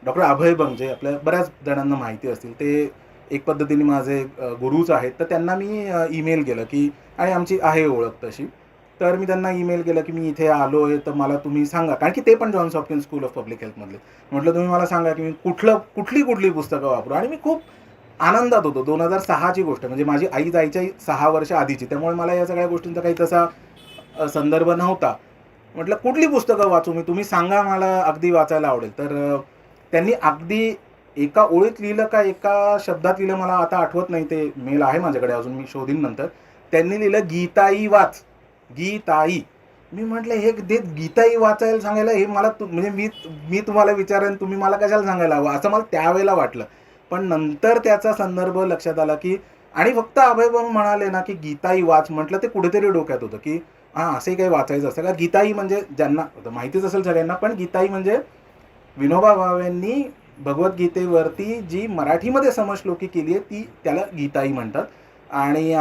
डॉक्टर अभय बंग, जे आपल्या बऱ्याच जणांना माहिती असतील, ते एक पद्धतीने माझे गुरुच आहेत. तर त्यांना मी ईमेल केलं की, आणि आमची आहे ओळख तशी, तर मी त्यांना ईमेल केलं की मी इथे आलो आहे, तर मला तुम्ही सांगा, कारण की ते पण Johns Hopkins School of Public हेल्थमधले. म्हटलं तुम्ही मला सांगा की मी कुठली पुस्तकं वापरू. आणि मी खूप आनंदात होतो. 2006ची गोष्ट, म्हणजे माझी आई जायच्या 6 वर्ष आधीची, त्यामुळे मला या सगळ्या गोष्टींचा काही तसा संदर्भ नव्हता. म्हटलं कुठली पुस्तकं वाचू मी, तुम्ही सांगा, मला अगदी वाचायला आवडेल. तर त्यांनी अगदी एका ओळीत लिहिलं का एका शब्दात लिहिलं मला आता आठवत नाही, ते मेल आहे माझ्याकडे अजून, मी शोधीन नंतर. त्यांनी लिहिलं गीताई वाच, गीताई. मी म्हटलं हे गीताई वाचायला सांगायला, हे मला म्हणजे मी तुम्हाला विचारेन, तुम्ही मला कशाला सांगायला हवं, असं मला त्यावेळेला वाटलं. पण नंतर त्याचा संदर्भ लक्षात आला की, आणि फक्त अभय बंग म्हणाले ना की गीताई वाच, म्हटलं ते कुठेतरी डोक्यात होतं की हां असंही काही वाचायचं असतं का. गीताई म्हणजे ज्यांना माहितीच असेल सगळ्यांना, पण गीताई म्हणजे विनोबा भावेंनी भगवद्गीतेवरती जी मराठीमध्ये समश्लोकी केली आहे ती, त्याला गीताई म्हणतात. आणि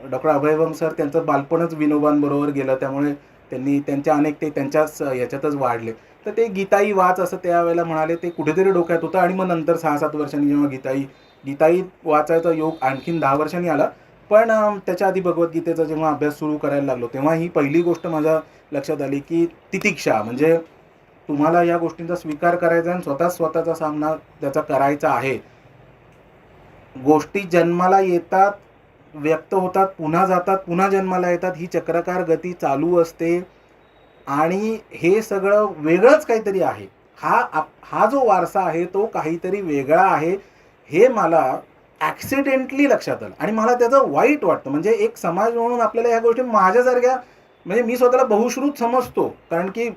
डॉक्टर अभय बंग सर, त्यांचं बालपणच विनोबांबरोबर गेलं, त्यामुळे त्यांनी त्यांच्या अनेक ते त्यांच्याच ह्याच्यातच वाढले. तर ते गीताई वाच असं त्यावेळेला म्हणाले, ते कुठेतरी डोक्यात होतं. आणि मग नंतर 6-7 वर्षांनी जेव्हा गीताई वाचायचा योग आणखीन 10 वर्षांनी आला. पण त्याच्या आधी भगवद्गीतेचा जेव्हा अभ्यास सुरू करायला लागलो, तेव्हा ही पहिली गोष्ट माझ्या लक्षात आली की तितिक्षा, म्हणजे तुम्हाला या गोष्टींचा स्वीकार करायचा आणि स्वतःचा सामना त्याचा करायचा आहे. गोष्टी जन्माला येतात, व्यक्त होतात, पुन्हा जातात, पुन्हा जन्माला येतात, ही चक्राकार गती चालू असते. आणि हे सगळं वेगळंच काहीतरी आहे. हा जो वारसा आहे तो काहीतरी वेगळा आहे, हे मला ॲक्सिडेंटली लक्षात आलं. आणि मला त्याचं वाईट वाटतं. म्हणजे एक समाज म्हणून आपल्याला ह्या गोष्टी माझ्यासारख्या, म्हणजे मी स्वतःला बहुश्रुत समजतो, कारण की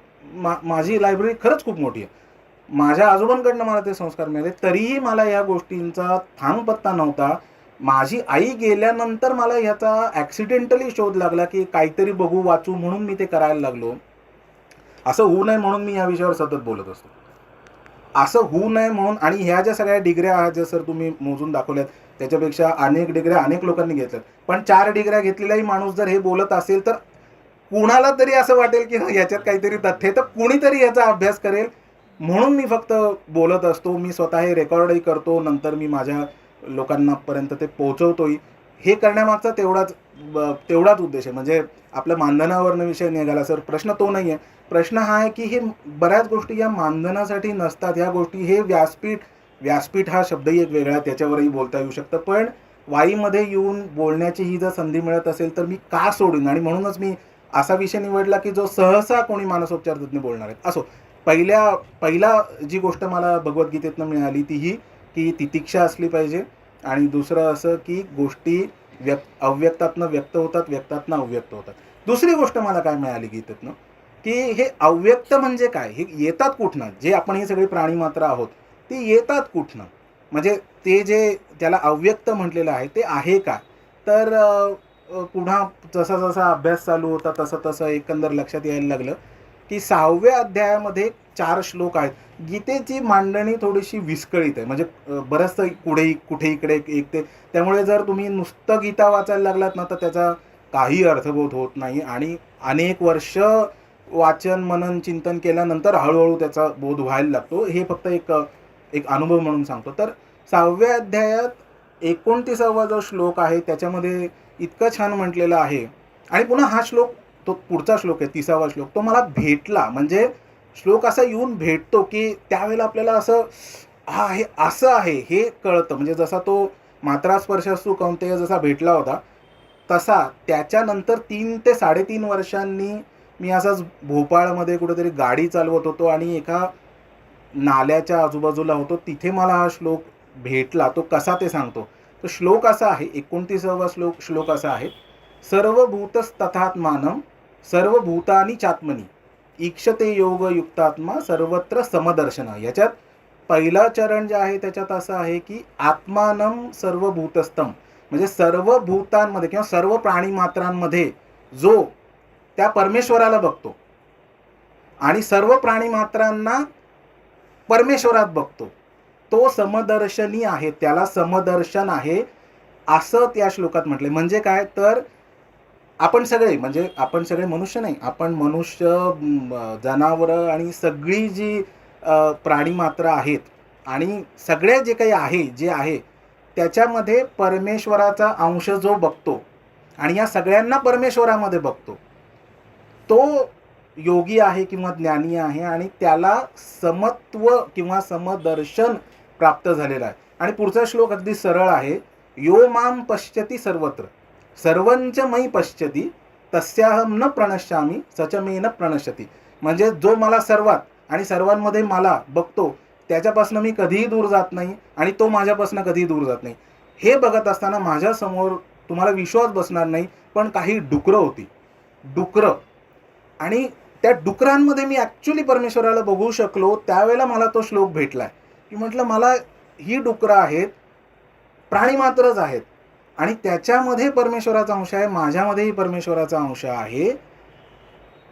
माझी लायब्ररी खरंच खूप मोठी आहे. माझ्या आजोबांकडनं मला ते संस्कार मिळाले, तरीही मला या गोष्टींचा थांगपत्ता नव्हता. माझी आई गेल्यानंतर मला ह्याचा ॲक्सिडेंटली शोध लागला की काहीतरी बघू, वाचू, म्हणून मी ते करायला लागलो. असं होऊ नये म्हणून मी या विषयावर सतत बोलत असतो. असं होऊ नये म्हणून. आणि ह्या ज्या सगळ्या डिग्र्या आहेत, ज्या सर तुम्ही मोजून दाखवल्यात, त्याच्यापेक्षा अनेक डिग्र्या अनेक लोकांनी घेतल्यात. पण 4 डिग्र्या घेतलेलाही माणूस जर हे बोलत असेल, तर कुणाला तरी असं वाटेल की याच्यात काहीतरी तथ्य आहे, तर कुणीतरी याचा अभ्यास करेल. म्हणून मी फक्त बोलत असतो. मी स्वतः हे रेकॉर्डही करतो, नंतर मी माझ्या लोकांनापर्यंत ते पोहोचवतोही. हे करण्यामागचा तेवढाच उद्देश आहे. म्हणजे आपल्या मानधनावरनं विषय निघाला सर, प्रश्न तो नाही आहे. प्रश्न हा आहे की हे बऱ्याच गोष्टी या मानधनासाठी नसतात. ह्या गोष्टी, हे व्यासपीठ हा शब्दही एक वेगळा, त्याच्यावरही बोलता येऊ शकतं. पण वाईमध्ये येऊन बोलण्याची ही जर संधी मिळत असेल तर मी का सोडून. आणि म्हणूनच मी असा विषय निवडला की जो सहसा कोणी मानसोपचार तज्ञ बोलणार आहेत. असो, पहिला जी गोष्ट मला भगवद्गीतेतनं मिळाली ती ही की तितिक्षा असली पाहिजे. आणि दुसरं असं की गोष्टी अव्यक्तातनं व्यक्त होतात, व्यक्तातनं अव्यक्त होतात. दुसरी गोष्ट मला काय मिळाली गीतेतनं, की हे अव्यक्त म्हणजे काय, हे येतात कुठनं, जे आपण हे सगळे प्राणीमात्र आहोत ते येतात कुठनं. म्हणजे ते जे त्याला अव्यक्त म्हटलेलं आहे ते आहे का. तर पुन्हा जसा अभ्यास चालू होता तसं एकंदर लक्षात यायला लागलं की 6व्या अध्यायामध्ये 4 श्लोक आहेत. गीतेची मांडणी थोडीशी विस्कळीत आहे, म्हणजे बरंचसं कुठे इकडे एक ते, त्यामुळे जर तुम्ही नुसतं गीता वाचायला लागलात ना तर त्याचा काही अर्थबोध होत नाही आणि अनेक वर्ष वाचन मनन चिंतन केल्यानंतर हळूहळू त्याचा बोध व्हायला लागतो. हे फक्त एक एक अनुभव म्हणून सांगतो. तर 6व्या अध्यायात 29वा जो श्लोक आहे त्याच्यामध्ये इतकं छान म्हटलेलं आहे. आणि पुन्हा हा श्लोक, तो पुढचा श्लोक आहे 30वा श्लोक, तो मला भेटला. म्हणजे श्लोक असा येऊन भेटतो की त्यावेळेला आपल्याला असं, हा हे असं आहे हे कळतं. म्हणजे जसा तो मात्रा स्पर्शस्तु कौंतेय जसा भेटला होता तसा त्याच्यानंतर 3 ते 3.5 वर्षांनी मी असाच भोपाळमध्ये कुठेतरी गाडी चालवत होतो आणि एका नाल्याच्या आजूबाजूला होतो. तिथे मला हा श्लोक भेटला. तो कसा ते सांगतो. तो श्लोक असा आहे, 29वा श्लोक असा आहे, सर्वभूतस्तथात्मानं सर्वभूतानि चात्मनि ईक्षते योग युक्तात्मा सर्वत्र समदर्शन. याच्यात पहिला चरण जे आहे त्याच्यात असं आहे की आत्मानं सर्वभूतस्थम, म्हणजे सर्व भूतांमध्ये किंवा सर्व प्राणी मात्रांमध्ये जो त्या परमेश्वराला बघतो आणि सर्व प्राणी मात्रांना परमेश्वरात बघतो, तो समदर्शनी आहे, त्याला समदर्शन आहे असं त्या श्लोकात म्हटलंय. म्हणजे काय, तर आपण सगळे, म्हणजे आपण सगळे मनुष्य नाही, आपण मनुष्य, जनावरं आणि सगळी जी प्राणीमात्रा आहेत आणि सगळे जे काही आहे जे आहे त्याच्यामध्ये परमेश्वराचा अंश जो बघतो आणि या सगळ्यांना परमेश्वरामध्ये बघतो, तो योगी आहे किंवा ज्ञानी आहे आणि त्याला समत्व किंवा समदर्शन प्राप्त झालेलं आहे. आणि पुढचा श्लोक अगदी सरळ आहे, यो माम पश्यति सर्वत्र सर्वंच मयि पश्यति तस्याहम न प्रणश्यामी सच मे न प्रणश्यति. म्हणजे जो मला सर्वात आणि सर्वांमध्ये मला बघतो त्याच्यापासून मी कधीही दूर जात नाही आणि तो माझ्यापासून कधीही दूर जात नाही. हे बघत असताना माझ्यासमोर तुम्हाला विश्वास बसणार नाही पण काही डुकरं होती, डुकरं, आणि त्या डुकरांमध्ये मी ॲक्च्युली परमेश्वराला बघू शकलो. त्यावेळेला मला तो श्लोक भेटलाय की म्हटलं मला ही डुकरं आहेत, प्राणीमात्रच आहेत आणि त्याच्यामध्ये परमेश्वराचा अंश आहे, माझ्यामध्येही परमेश्वराचा अंश आहे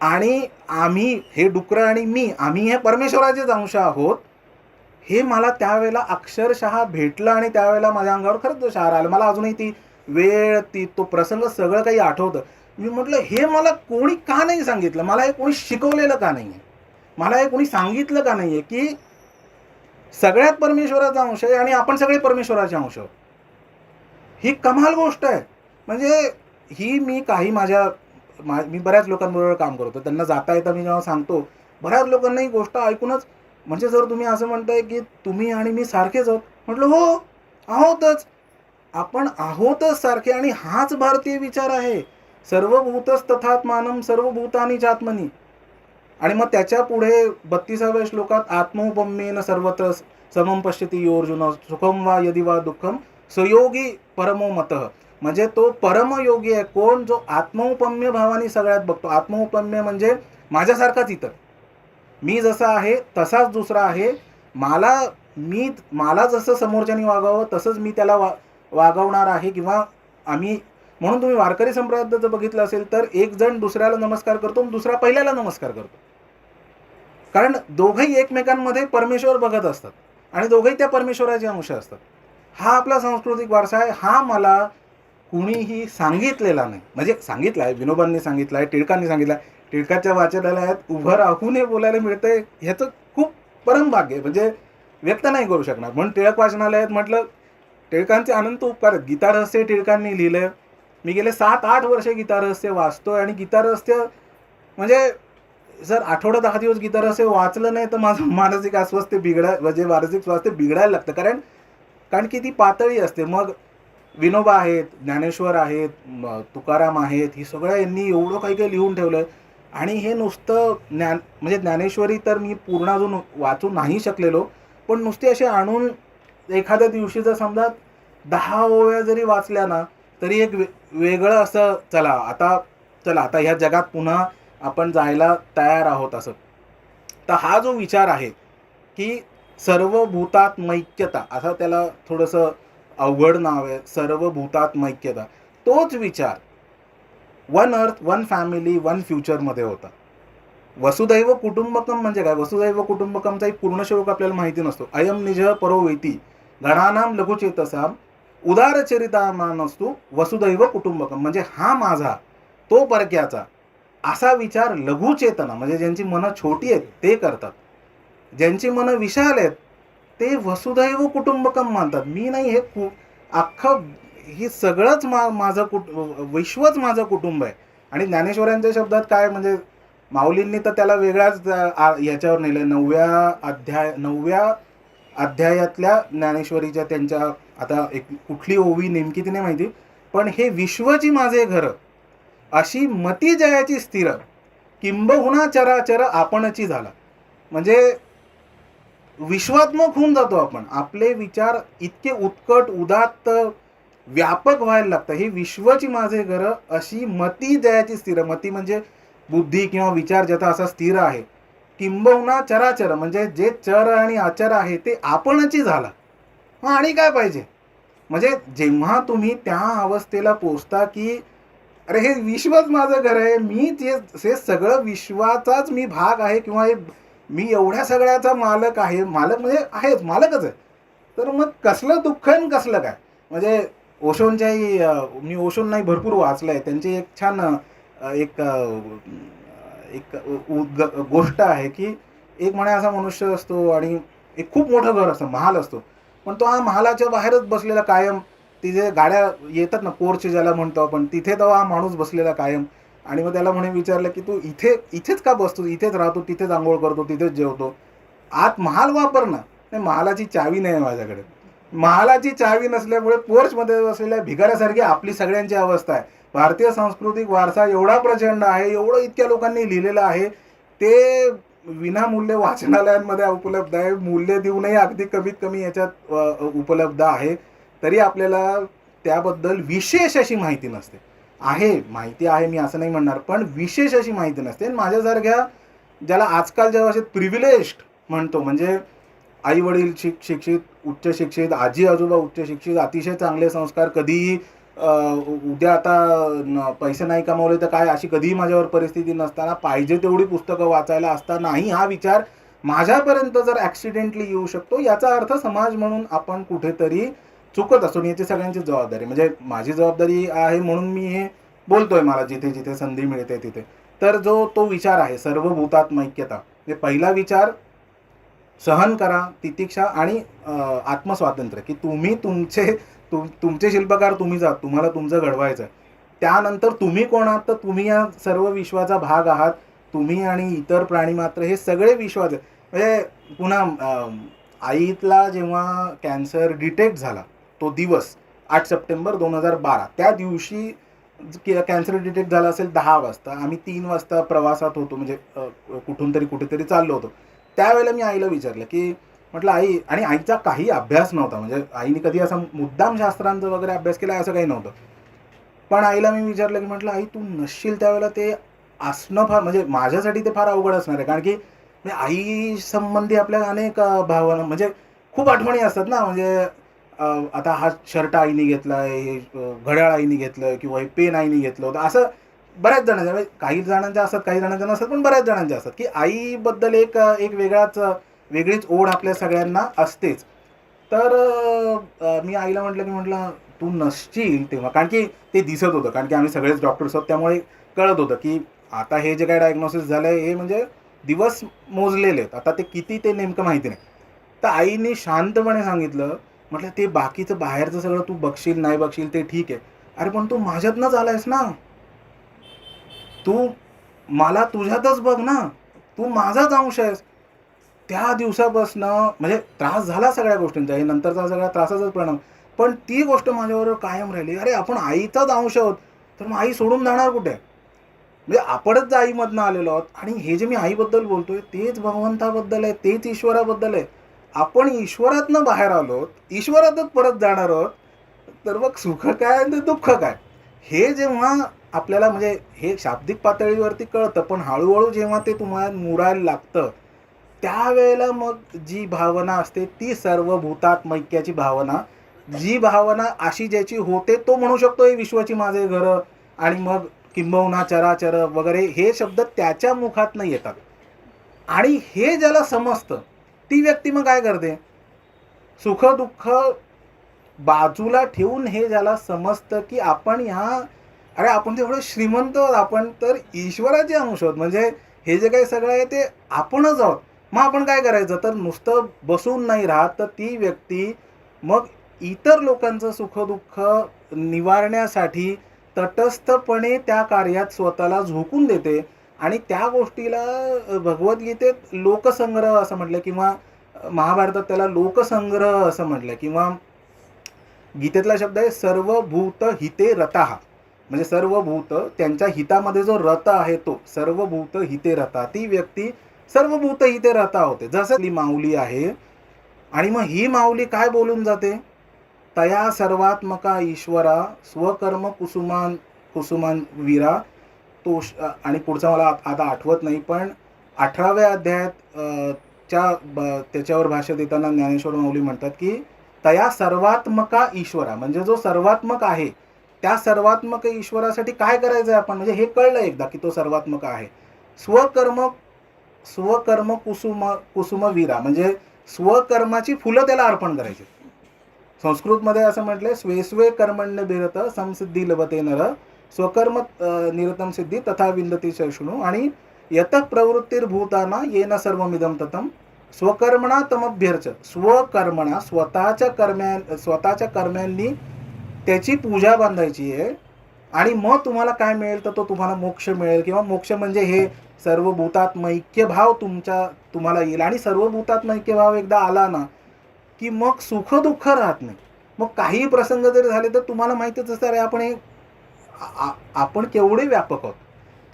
आणि आम्ही हे डुकरं आणि मी, आम्ही हे परमेश्वराचेच अंश आहोत. हे मला त्यावेळेला अक्षरशः भेटलं आणि त्यावेळेला माझ्या अंगावर खरंच शहार आलं. मला अजूनही ती वेळ, तो प्रसंग सगळं काही आठवतं. मी म्हटलं हे मला कोणी का नाही सांगितलं, मला हे कोणी शिकवलेलं का नाही आहे, मला हे कोणी सांगितलं का नाही आहे की सगळ्यात परमेश्वराचा अंश आहे आणि आपण सगळे परमेश्वराचे अंश आहोत. ही कमाल गोष्ट आहे. म्हणजे ही मी मी बऱ्याच लोकांबरोबर काम करतो, त्यांना जाता येता मी जेव्हा सांगतो बऱ्याच लोकांना ही गोष्ट ऐकूनच, म्हणजे जर तुम्ही असं म्हणताय की तुम्ही आणि मी सारखेच आहोत, म्हटलं हो आहोतच, आपण आहोतच सारखे. आणि हाच भारतीय विचार आहे, सर्वभूतस्तथात्मानं सर्वभूतानि चात्मनि. आणि मग त्याच्या पुढे 32व्या श्लोकात आत्मौपम्येन सर्वत्र समं पश्यति यो अर्जुन सुखम वा यदि वा दुःखम सयोगी परमो मतः. म्हणजे तो परमयोगी आहे कोण, जो आत्मौपम्य भावाने सगळ्यात बघतो. आत्मौपम्य म्हणजे माझ्यासारखाच इतर, मी जसा आहे तसाच दुसरा आहे, मला जसं समोरच्यानी वागावं तसंच मी त्याला वागवणार आहे. किंवा आम्ही, म्हणून तुम्ही वारकरी संप्रदायात जर बघितलं असेल तर एक जण दुसऱ्याला नमस्कार करतो आणि दुसरा पहिल्याला नमस्कार करतो, कारण दोघंही एकमेकांमध्ये परमेश्वर बघत असतात आणि दोघंही त्या परमेश्वराचे अंश असतात. हा आपला सांस्कृतिक वारसा आहे. हा मला कुणीही सांगितलेला नाही, म्हणजे सांगितलं आहे, विनोबांनी सांगितलं आहे, टिळकांनी सांगितलं आहे. टिळकाच्या वाचनालयात उभं राहून हे बोलायला मिळतंय, ह्याचं खूप परमभाग्य आहे, म्हणजे व्यक्त नाही करू शकणार. म्हणून टिळक वाचनालयात म्हटलं, टिळकांचे अनंत उपकार आहेत. गीता रहस्य टिळकांनी लिहिलं. मी गेले 7-8 वर्षे गीता रहस्य वाचतोय आणि गीता रहस्य म्हणजे जर आठवडा 10 दिवस गीता रहस्य वाचलं नाही तर माझं मानसिक अस्वस्थ म्हणजे मानसिक स्वास्थ्य बिघडायला लागतं, कारण की ती पातळी असते. मग विनोबा आहेत, ज्ञानेश्वर आहेत, तुकाराम आहेत, ही सगळं यांनी एवढं काही काही लिहून ठेवलं. आणि हे नुसतं म्हणजे ज्ञानेश्वरी तर मी पूर्ण अजून वाचू नाही शकलेलो, पण नुसते असे आणून एखाद्या दिवशी जर समजा 10 ओव्या जरी वाचल्या ना तरी एक वेगळं असं, चला आता ह्या जगात पुन्हा आपण जायला तयार आहोत असं. तर हा जो विचार आहे की सर्वभूतात्मैक्यता, असं त्याला थोडंसं अवघड नाव आहे, सर्वभूतात्मैक्यता, तोच विचार one earth one family one फ्युचरमध्ये होता. वसुदैव कुटुंबकम म्हणजे काय? वसुदैव कुटुंबकमचा एक पूर्ण श्लोक आपल्याला माहिती नसतो. अयम निज परो वेती गणानाम लघुचेतसाम उदारचरितामानस्तु वसुदैव कुटुंबकम, म्हणजे हा माझा तो परक्याचा असा विचार लघुचेतना म्हणजे ज्यांची मनं छोटी आहेत ते करतात. ज्यांची मनं विशाल आहेत ते वसुदैव कुटुंबकम मानतात. मी नाही, हे अख्खं हे सगळंच माझं विश्वच माझं कुटुंब आहे. आणि ज्ञानेश्वरांच्या शब्दात काय म्हणजे माऊलींनी तर त्याला वेगळ्याच याच्यावर नेलं. 9व्या अध्यायातल्या ज्ञानेश्वरीच्या त्यांच्या, आता एक कुठली ओवी नेमकी ती नाही माहिती, पण हे विश्वची माझे घर अशी मती जयाची स्थिर किंबहुना चराचर आपणची झाला. म्हणजे विश्वात्मक होऊन जातो आपण. आपले विचार इतके उत्कट उदात्त व्यापक व्हायला लागतं. ही विश्वची माझे घर अशी मती जयाची स्थिर, मती म्हणजे बुद्धी किंवा विचार ज्याचा असा स्थिर आहे. किंबहुना चराचर म्हणजे जे चर आणि अचर आहे ते आपणची झाला. मग आणि काय पाहिजे? म्हणजे जेव्हा तुम्ही त्या अवस्थेला पोचता की अरे हे विश्वच माझं घर आहे, मी ते सगळं विश्वाचाच मी भाग आहे, किंवा मी एवढ्या सगळ्याचा मालक आहे. मालक म्हणजे आहेच, मालकच आहे. तर मग कसलं दुःख आणि कसलं काय? म्हणजे ओशोंच्याही, मी ओशोंनाही भरपूर वाचलं आहे. त्यांची एक छान एक एक गोष्ट आहे की एक म्हणे असा मनुष्य असतो आणि एक खूप मोठं घर असतं, महाल असतो, पण तो हा महालाच्या बाहेरच बसलेला कायम. तिथे गाड्या येतात ना, पोर्च ज्याला म्हणतो आपण, तिथे तो हा माणूस बसलेला कायम. आणि मग त्याला म्हणे विचारलं की तू इथेच का बसतो, इथेच राहतो, तिथेच आंघोळ करतो, तिथेच जेवतो, आत महाल वापर ना. नाही, महालाची चावी नाही माझ्याकडे. महालाची चावी नसल्यामुळे पोर्चमध्ये बसलेल्या भिकाऱ्यासारखी आपली सगळ्यांची अवस्था आहे. भारतीय सांस्कृतिक वारसा एवढा प्रचंड आहे, एवढं इतक्या लोकांनी लिहिलेलं आहे, ते विनामूल्य वाचनालयांमध्ये उपलब्ध आहे. मूल्य देऊनही अगदी कमीत कमी याच्यात उपलब्ध आहे. तरी आपल्याला त्याबद्दल विशेष अशी माहिती नसते. माहिती आहे, मी असं नाही म्हणणार, पण विशेष अशी माहिती नसते. माझ्यासारख्या ज्याला आजकाल जेव्हा असे प्रिव्हिलेज्ड म्हणतो, म्हणजे आई वडील शिक्षित, उच्च शिक्षित, आजी आजोबा उच्च शिक्षित, अतिशय चांगले संस्कार, कधीही उद्या आता पैसे नाही कमावले तर काय, अशी कधीही माझ्यावर परिस्थिती नसताना, पाहिजे तेवढी पुस्तकं वाचायला असतानाही हा विचार माझ्यापर्यंत जर ॲक्सिडेंटली येऊ शकतो, याचा अर्थ समाज म्हणून आपण कुठेतरी चुकत असतो. याची सगळ्यांची जबाबदारी, म्हणजे माझी जबाबदारी आहे म्हणून मी हे बोलतोय, मला जिथे जिथे संधी मिळते तिथे. तर तो विचार आहे सर्वभूतात्मैक्यता. म्हणजे पहिला विचार सहन करा, तितिक्षा आणि आत्मस्वातंत्र्य, की तुम्ही तुमचे शिल्पकार तुम्हीच आहात, तुम्हाला तुमचं घडवायचं आहे. त्यानंतर तुम्ही कोण आहात, तर तुम्ही या सर्व विश्वाचा भाग आहात. तुम्ही आणि इतर प्राणी मात्र हे सगळे विश्वाचे. म्हणजे पुन्हा आईला जेव्हा कॅन्सर डिटेक्ट झाला तो दिवस 8 सप्टेंबर 2012, त्या दिवशी कॅन्सर डिटेक्ट झाला असेल 10 वाजता, आम्ही 3 वाजता प्रवासात होतो, म्हणजे कुठून तरी कुठेतरी चाललो होतो. त्यावेळेला मी आईला विचारलं की म्हटलं आई, आणि आईचा काही अभ्यास नव्हता, म्हणजे आईने कधी असा मुद्दाम शास्त्रांचा वगैरे अभ्यास केला असं काही नव्हतं. पण आईला मी विचारलं की म्हटलं आई, तू नसशील त्यावेळेला ते असणं फार, म्हणजे माझ्यासाठी ते फार अवघड असणार आहे. कारण की आई संबंधी आपल्या अनेक भावना, म्हणजे खूप आठवणी असतात ना. म्हणजे आता हा शर्ट आईने घेतलाय, घड्याळ आईने घेतलं, किंवा हे पेन आईने घेतलं होतं, असं बऱ्याच जणांच्या, म्हणजे काही जणांच्या असतात, काही जणांच्या नसतात, पण बऱ्याच जणांच्या असतात की आईबद्दल एक वेगळीच ओढ आपल्या सगळ्यांना असतेच. तर मी आईला म्हटलं तू नसशील तेव्हा, कारण की ते दिसत होतं, कारण की आम्ही सगळेच डॉक्टर्स आहोत, त्यामुळे कळत होतं की आता हे जे काय डायग्नोसिस झालं आहे हे म्हणजे दिवस मोजलेले आहेत, आता ते किती ते नेमकं माहिती नाही. तर आईने शांतपणे सांगितलं, म्हटलं ते बाकीचं बाहेरचं सगळं तू बघशील नाही बघशील ते ठीक आहे, अरे पण तू माझ्यातनंच आलायस ना, तू मला तुझ्यातच बघ ना, तू माझाच अंश आहेस. त्या दिवसापासनं म्हणजे त्रास झाला सगळ्या गोष्टींचा, हे नंतरचा सगळ्या त्रासाचाच परिणाम, पण ती गोष्ट माझ्याबरोबर कायम राहिली. अरे आपण आईचाच अंश आहोत, तर मग आई सोडून जाणार कुठे? म्हणजे आपणच आईमधनं आलेलो आहोत. आणि हे जे मी आईबद्दल बोलतोय तेच भगवंताबद्दल आहे, तेच ईश्वराबद्दल आहे. आपण ईश्वरातनं बाहेर आलो, ईश्वरातच परत जाणार आहोत. तर मग सुख काय आणि दुःख काय, हे जेव्हा आपल्याला, म्हणजे हे शाब्दिक पातळीवरती कळतं, पण हळूहळू जेव्हा ते तुम्हाला मुरायला लागतं, त्यावेळेला मग जी भावना असते ती सर्वभूतात्मैक्याची भावना, जी भावना अशी ज्याची होते तो म्हणू शकतो हे विश्वाची माझे घर. आणि मग किंबहुना चराचर वगैरे हे शब्द त्याच्या मुखातनं येतात. आणि हे ज्याला समजतं ती व्यक्ती मग काय करते, सुख दुःख बाजूला ठेवून हे ज्याला समजतं की आपण अरे आपण तेवढे श्रीमंत आहोत, आपण तर ईश्वराचे अंश आहोत, म्हणजे हे जे काही सगळं आहे ते आपणच आहोत, मग आपण काय करायचं, तर नुसतं बसून नाही राहत, तर ती व्यक्ती मग इतर लोकांचं सुखदुःख निवारण्यासाठी तटस्थपणे त्या कार्यात स्वतःला झोकून देते. आणि त्या गोष्टीला भगवद्गीतेत लोकसंग्रह असं म्हटलं, किंवा महाभारतात त्याला लोकसंग्रह असं म्हटलं, किंवा गीतेतला शब्द आहे सर्वभूत हिते रताः, म्हणजे सर्व भूत त्यांच्या हितामध्ये जो रत आहे तो सर्वभूत हिते रता, ती व्यक्ती सर्वभूत हिते रता होते. जसं ही माऊली आहे, आणि मग ही माऊली काय बोलून जाते, तया सर्वात्मका ईश्वरा स्वकर्म कुसुमान कुसुमान वीरा तो आणि पुढचा मला आता आठवत नाही, पण 18व्या अध्यायात त्याच्यावर भाष्य देताना ज्ञानेश्वर माऊली म्हणतात की तया सर्वात्मका ईश्वरा, म्हणजे जो सर्वात्मक आहे त्या सर्वात्मक ईश्वरासाठी काय करायचं आहे आपण, म्हणजे हे कळलं एकदा की तो सर्वात्मक आहे. स्वकर्म स्वकर्म कुसुम वीरा, म्हणजे स्वकर्माची फुलं त्याला अर्पण करायची. संस्कृतमध्ये असं म्हटलंय स्वे स्वे कर्मण्य बिरत संसिद्धी लभते नर स्वकर्म निरतम सिद्धी तथा विंदती शैष्णू आणि यत प्रवृत्तीर्भूताना येन सर्वमिदम ततम स्वकर्मणा तमभ्यर्च, स्वकर्मणा स्वतःच्या कर्म्यांनी त्याची पूजा बांधायची आहे, आणि मग तुम्हाला काय मिळेल, तर तो तुम्हाला मोक्ष मिळेल, किंवा मोक्ष म्हणजे हे सर्वभूतात्मैक्य भाव तुम्हाला येईल. आणि सर्वभूतात्मैक्य भाव एकदा आला ना की मग सुख दुःख राहत नाही. मग काही प्रसंग जरी झाले तर तुम्हाला माहितीच असतं, अरे आपण केवढे व्यापक आहोत.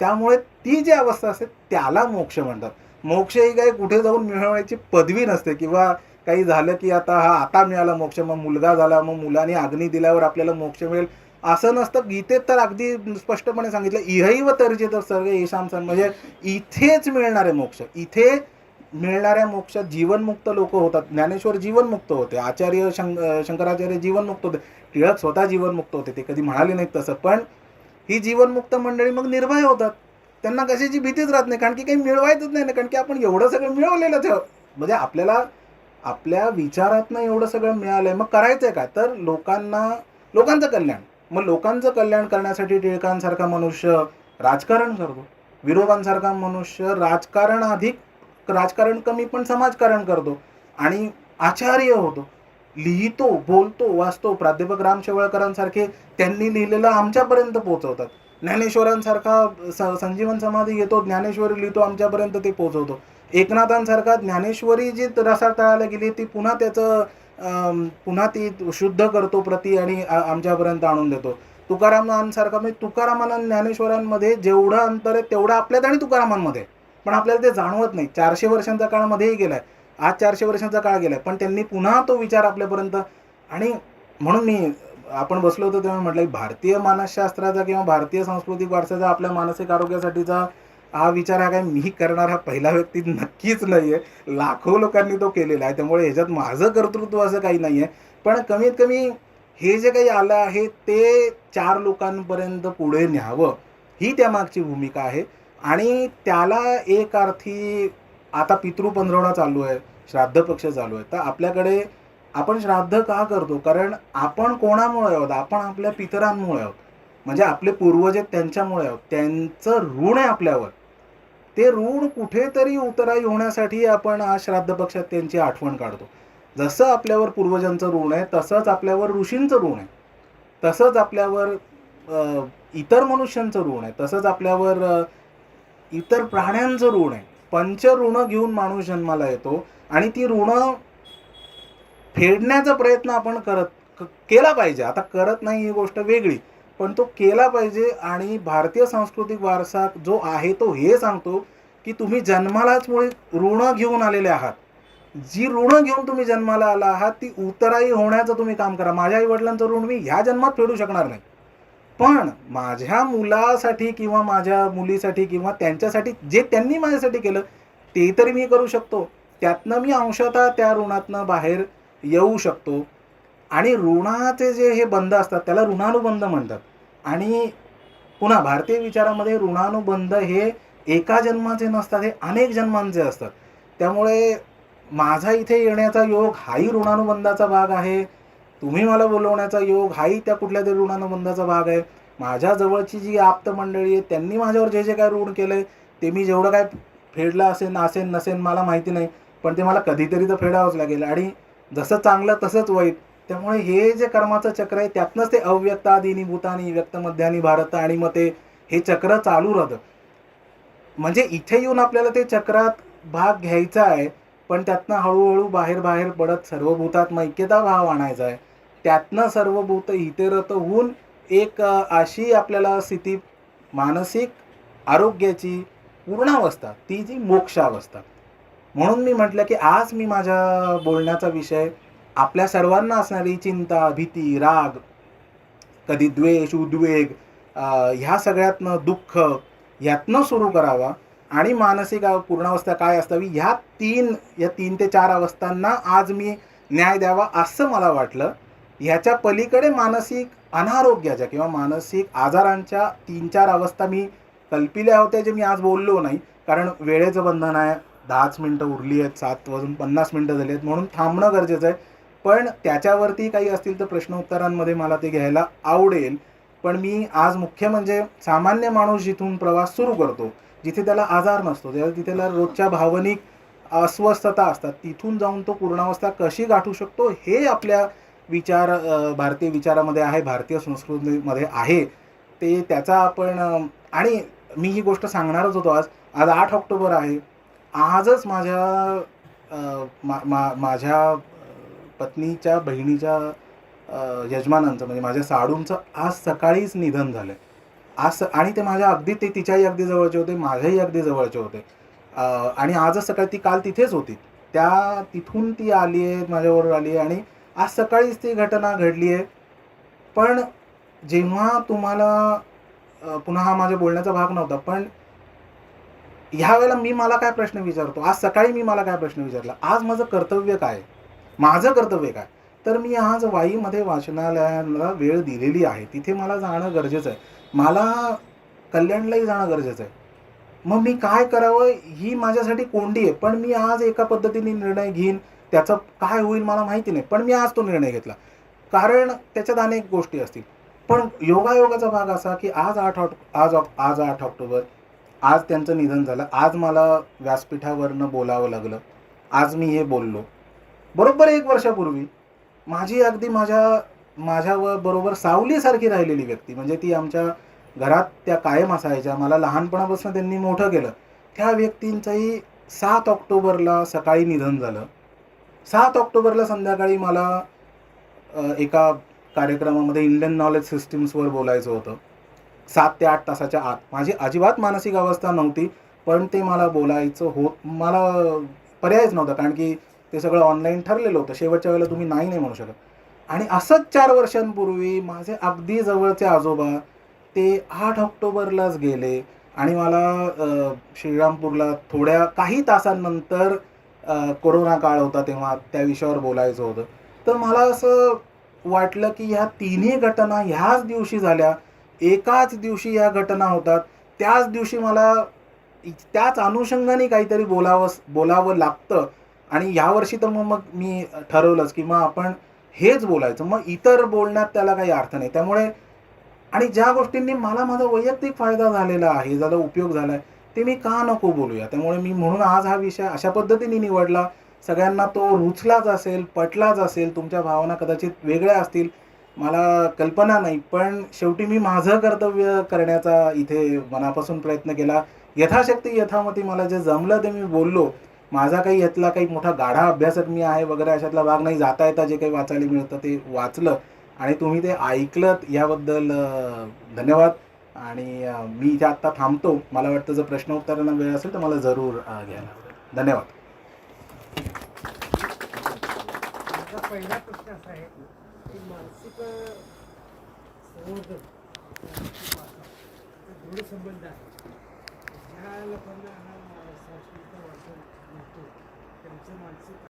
त्यामुळे ती जी अवस्था असते त्याला मोक्ष म्हणतात. मोक्ष ही काही कुठे जाऊन मिळवण्याची पदवी नसते, किंवा काही झालं की आता मिळाला मोक्ष, मग मुलगा झाला, मग मुलाने अग्नी दिल्यावर आपल्याला मोक्ष मिळेल असं नसतं. गीतेत तर अगदी स्पष्टपणे सांगितलं इहैव तर्जित सर्व येशाम सन, म्हणजे इथेच मिळणारे मोक्ष, इथे मिळणाऱ्या मोक्षात जीवनमुक्त लोक होतात. ज्ञानेश्वर जीवनमुक्त होते, आचार्य शंकराचार्य जीवनमुक्त होते, टिळक स्वतः जीवनमुक्त होते, ते कधी म्हणाले नाहीत तसं, पण ही जीवनमुक्त मंडळी मग निर्भय होतात, त्यांना कशाची भीतीच राहत नाही, कारण की काही मिळवायचंच नाही ना, कारण की आपण एवढं सगळं मिळवलेलंच आहे, म्हणजे आपल्याला आपल्या विचारातनं एवढं सगळं मिळालंय, मग करायचंय काय, तर लोकांचं कल्याण. मग लोकांचं कल्याण करण्यासाठी टिळकांसारखा मनुष्य राजकारण करतो, विरोबांसारखा मनुष्य राजकारण कमी पण समाजकारण करतो, आणि आचार्य होतो, लिहितो, बोलतो, वाचतो. प्राध्यापक राम शेवाळकरांसारखे त्यांनी लिहिलेलं आमच्यापर्यंत पोहोचवतात. ज्ञानेश्वरांसारखा संजीवन समाधी घेतो, ज्ञानेश्वरी लिहितो, आमच्यापर्यंत ते पोहोचवतो. एकनाथांसारखा ज्ञानेश्वरी जी रसातळाला गेली ती पुन्हा ती शुद्ध करतो प्रती आणि आमच्यापर्यंत आणून देतो. तुकारामांसारखा, म्हणजे तुकारामांना ज्ञानेश्वरांमध्ये जेवढं अंतर आहे तेवढं आपल्यात आणि तुकारामांमध्ये, पण आपल्याला ते जाणवत नाही. 400 वर्षांचा काळ मध्येही गेलाय, आज 400 वर्षांचा काळ गेलाय, पण त्यांनी पुन्हा तो विचार आपल्यापर्यंत. आणि म्हणून आपण बसलो होतो तेव्हा म्हटलं भारतीय मानसशास्त्राचा किंवा भारतीय सांस्कृतिक वारसाचा आपल्या मानसिक आरोग्यासाठीचा हा विचार हा काय मी करणारा पहिला व्यक्ती नक्कीच नाहीये, लाखो लोकांनी तो केलेला आहे, त्यामुळे ह्याच्यात माझं कर्तृत्व असं काही नाहीये. पण कमीत कमी हे जे काही आलं आहे ते 4 लोकांपर्यंत पुढे न्यावं, ही त्यामागची भूमिका आहे. आणि त्याला एक अर्थी आता पितृपंधरवडा चालू आहे, श्राद्ध पक्ष चालू आहे, तर आपल्याकडे आपण श्राद्ध का करतो, कारण आपण कोणामुळे आहोत, आपण आपल्या पितरांमुळे आहोत, म्हणजे आपले पूर्वज आहेत त्यांच्यामुळे आहोत, त्यांचं ऋण आहे आपल्यावर. ते ऋण कुठेतरी उतराई होण्यासाठी आपण आज श्राद्ध पक्षात त्यांची आठवण काढतो. जसं आपल्यावर पूर्वजांचं ऋण आहे तसंच आपल्यावर ऋषींचं ऋण आहे, तसंच आपल्यावर इतर मनुष्यांचं ऋण आहे, तसंच आपल्यावर इतर प्राण्यांचं ऋण आहे. पंच ऋण घेऊन माणूस जन्माला येतो, आणि ती ऋण फेडण्याचा प्रयत्न आपण केला पाहिजे. आता करत नाही ही गोष्ट वेगळी, पण तो केला पाहिजे. आणि भारतीय सांस्कृतिक वारसा जो आहे तो हे सांगतो की तुम्ही जन्मालाच मुळे ऋण घेऊन आलेले आहात. जी ऋण घेऊन तुम्ही जन्माला आला आहात ती उतराई होण्याचं तुम्ही काम करा. माझ्या आई वडिलांचं ऋण मी ह्या जन्मात फेडू शकणार नाही, पण माझ्या मुलासाठी किंवा माझ्या मुलीसाठी किंवा त्यांच्यासाठी जे त्यांनी माझ्यासाठी केलं ते तरी मी करू शकतो. त्यातनं मी अंशतः त्या ऋणातनं बाहेर येऊ शकतो. आणि ऋणाचे जे हे बंध असतात त्याला ऋणानुबंध म्हणतात. आणि पुन्हा भारतीय विचारामध्ये ऋणानुबंध हे एका जन्माचे नसतात, हे अनेक जन्मांचे असतात. त्यामुळे माझा इथे येण्याचा योग हाही ऋणानुबंधाचा भाग आहे. तुम्ही मला बोलवण्याचा योग हाही त्या कुठल्यातरी ऋणानुबंधाचा भाग आहे. माझ्या जवळची जी आप्त मंडळी आहे त्यांनी माझ्यावर जे जे काय ऋण केलंय ते मी जेवढं काय फेडलं असेल नसेल मला माहिती नाही, पण ते मला कधीतरी तर फेडावंच लागेल. आणि जसं चांगलं तसंच वाईट. त्यामुळे हे जे कर्माचं चक्र आहे त्यातनंच ते अव्यक्तादीनी भूतानी व्यक्त मध्यानी भारत आणि मग ते हे चक्र चालू राहतं. म्हणजे इथे येऊन आपल्याला ते चक्रात भाग घ्यायचा आहे, पण त्यातनं हळूहळू बाहेर बाहेर पडत सर्व भूतात ऐक्यता भाव आणायचा आहे. त्यातनं सर्व भूत हितेरत होऊन एक अशी आपल्याला स्थिती, मानसिक आरोग्याची पूर्णावस्था, ती जी मोक्षावस्था. म्हणून मी म्हटलं की आज मी माझ्या बोलण्याचा विषय आपल्या सर्वांना असणारी चिंता, भीती, राग, कधी द्वेष, उद्वेग, ह्या सगळ्यातनं दुःख यातनं सुरू करावा आणि मानसिक पूर्णावस्था काय असावी या 3 ते 4 अवस्थांना आज मी न्याय द्यावा असं मला वाटलं. ह्याच्या पलीकडे मानसिक अनारोग्याच्या किंवा मानसिक आजारांच्या 3-4 अवस्था मी कल्पिल्या होत्या, जे मी आज बोललो नाही. कारण वेळेचं बंधन आहे. 10च मिनटं उरली आहेत, 7:50 झाली आहेत, म्हणून थांबणं गरजेचं आहे. पण त्याच्यावरती काही असतील तर प्रश्न उत्तरांमध्ये मला ते घ्यायला आवडेल. पण मी आज मुख्य म्हणजे सामान्य माणूस जिथून प्रवास सुरू करतो, जिथे त्याला आजार नसतो, तिथे त्याला रोजच्या भावनिक अस्वस्थता असतात, तिथून जाऊन तो पूर्णावस्था कशी गाठू शकतो हे आपल्या भारतीय विचारामध्ये आहे, भारतीय संस्कृतीमध्ये आहे. ते त्याचा आपण आणि मी ही गोष्ट सांगणारच होतो आज. आज 8 ऑक्टोबर आहे. आजच माझ्या पत्नीच्या बहिणीच्या यजमानांचं म्हणजे माझ्या साडूंचं आज सकाळीच निधन झालं. आणि ते माझ्या ते तिच्याही अगदी जवळचे होते, माझ्याही अगदी जवळचे होते. आणि आजच सकाळी ती काल तिथेच होती. तिथून ती आली आहे, माझ्याबरोबर आली आहे आणि आज सकाळीच ती घटना घडली आहे. पण जेव्हा तुम्हाला पुन्हा हा माझ्या बोलण्याचा भाग नव्हता, पण ह्या वेळेला मला काय प्रश्न विचारतो, आज सकाळी मी मला काय प्रश्न विचारला, आज माझं कर्तव्य काय, माझं कर्तव्य काय. तर मी आज वाईमध्ये वाचनालयाला वेळ दिलेली आहे, तिथे मला जाणं गरजेचं आहे. मला कल्याणलाही जाणं गरजेचं आहे. मग मी काय करावं ही माझ्यासाठी कोंडी आहे. पण मी आज एका पद्धतीने निर्णय घेईन, त्याचं काय होईल मला माहिती नाही, पण मी आज तो निर्णय घेतला. कारण त्याच्यात अनेक गोष्टी असतील. पण योगायोगाचा भाग असा की आज 8 ऑक्टोबर, आज त्यांचं निधन झालं. आज मला व्यासपीठावरनं बोलावं लागलं. आज मी हे बोललो. बरोबर 1 वर्षापूर्वी माझी अगदी माझ्यावर बरोबर सावलीसारखी राहिलेली व्यक्ती, म्हणजे ती आमच्या घरात त्या कायम असायच्या, मला लहानपणापासून त्यांनी मोठं केलं, त्या व्यक्तींचंही 7 ऑक्टोबरला सकाळी निधन झालं. 7 ऑक्टोबरला संध्याकाळी मला एका कार्यक्रमामध्ये इंडियन नॉलेज सिस्टीम्सवर बोलायचं होतं. 7 ते 8 तासाच्या आत. माझी अजिबात मानसिक अवस्था नव्हती, पण ते मला बोलायचं मला पर्यायच नव्हता, कारण की ते सगळं ऑनलाईन ठरलेलं होतं. शेवटच्या वेळेला तुम्ही नाही म्हणू शकत. आणि असंच 4 वर्षांपूर्वी माझे अगदी जवळचे आजोबा ते 8 ऑक्टोबरलाच गेले आणि मला श्रीरामपूरला काही तासांनंतर कोरोना काळ होता तेव्हा त्या विषयावर बोलायचं होतं. तर मला असं वाटलं की ह्या तिन्ही घटना ह्याच दिवशी झाल्या, एकाच दिवशी या घटना होतात. त्याच दिवशी मला त्याच अनुषंगाने काहीतरी बोलावं लागतं. आणि यावर्षी तर मग मी ठरवलंच की मग आपण हेच बोलायचं. मग इतर बोलण्यात त्याला काही अर्थ नाही. त्यामुळे आणि ज्या गोष्टींनी मला माझा वैयक्तिक फायदा झालेला आहे, ज्याचा उपयोग झाला आहे, ते मी का नको बोलूया. त्यामुळे मी म्हणून आज हा विषय अशा पद्धतीने निवडला. सगळ्यांना तो रुचलाच असेल, पटलाच असेल, तुमच्या भावना कदाचित वेगळ्या असतील, मला कल्पना नाही. पण शेवटी मी माझं कर्तव्य करण्याचा इथे मनापासून प्रयत्न केला. यथाशक्ती यथामती मला जे जमलं ते मी बोललो. माझा काही यातला काही मोठा गाढा अभ्यासक मी आहे वगैरे अशातला भाग नाही. जाता येता जे काही वाचायला मिळतं ते वाचलं आणि तुम्ही ते ऐकलत याबद्दल धन्यवाद. आणि मी इथे आत्ता थांबतो. मला वाटतं जर प्रश्न उत्तरांना वेळ असेल तर मला जरूर घ्यायला आवडेल. धन्यवाद. माझा पहिला प्रश्न असा आहे की मानसिक संवर्धन दृढ संबंध आहे. ज्या लोकांना हा संस्कृत वाचन मिळतो त्यांचं मानसिक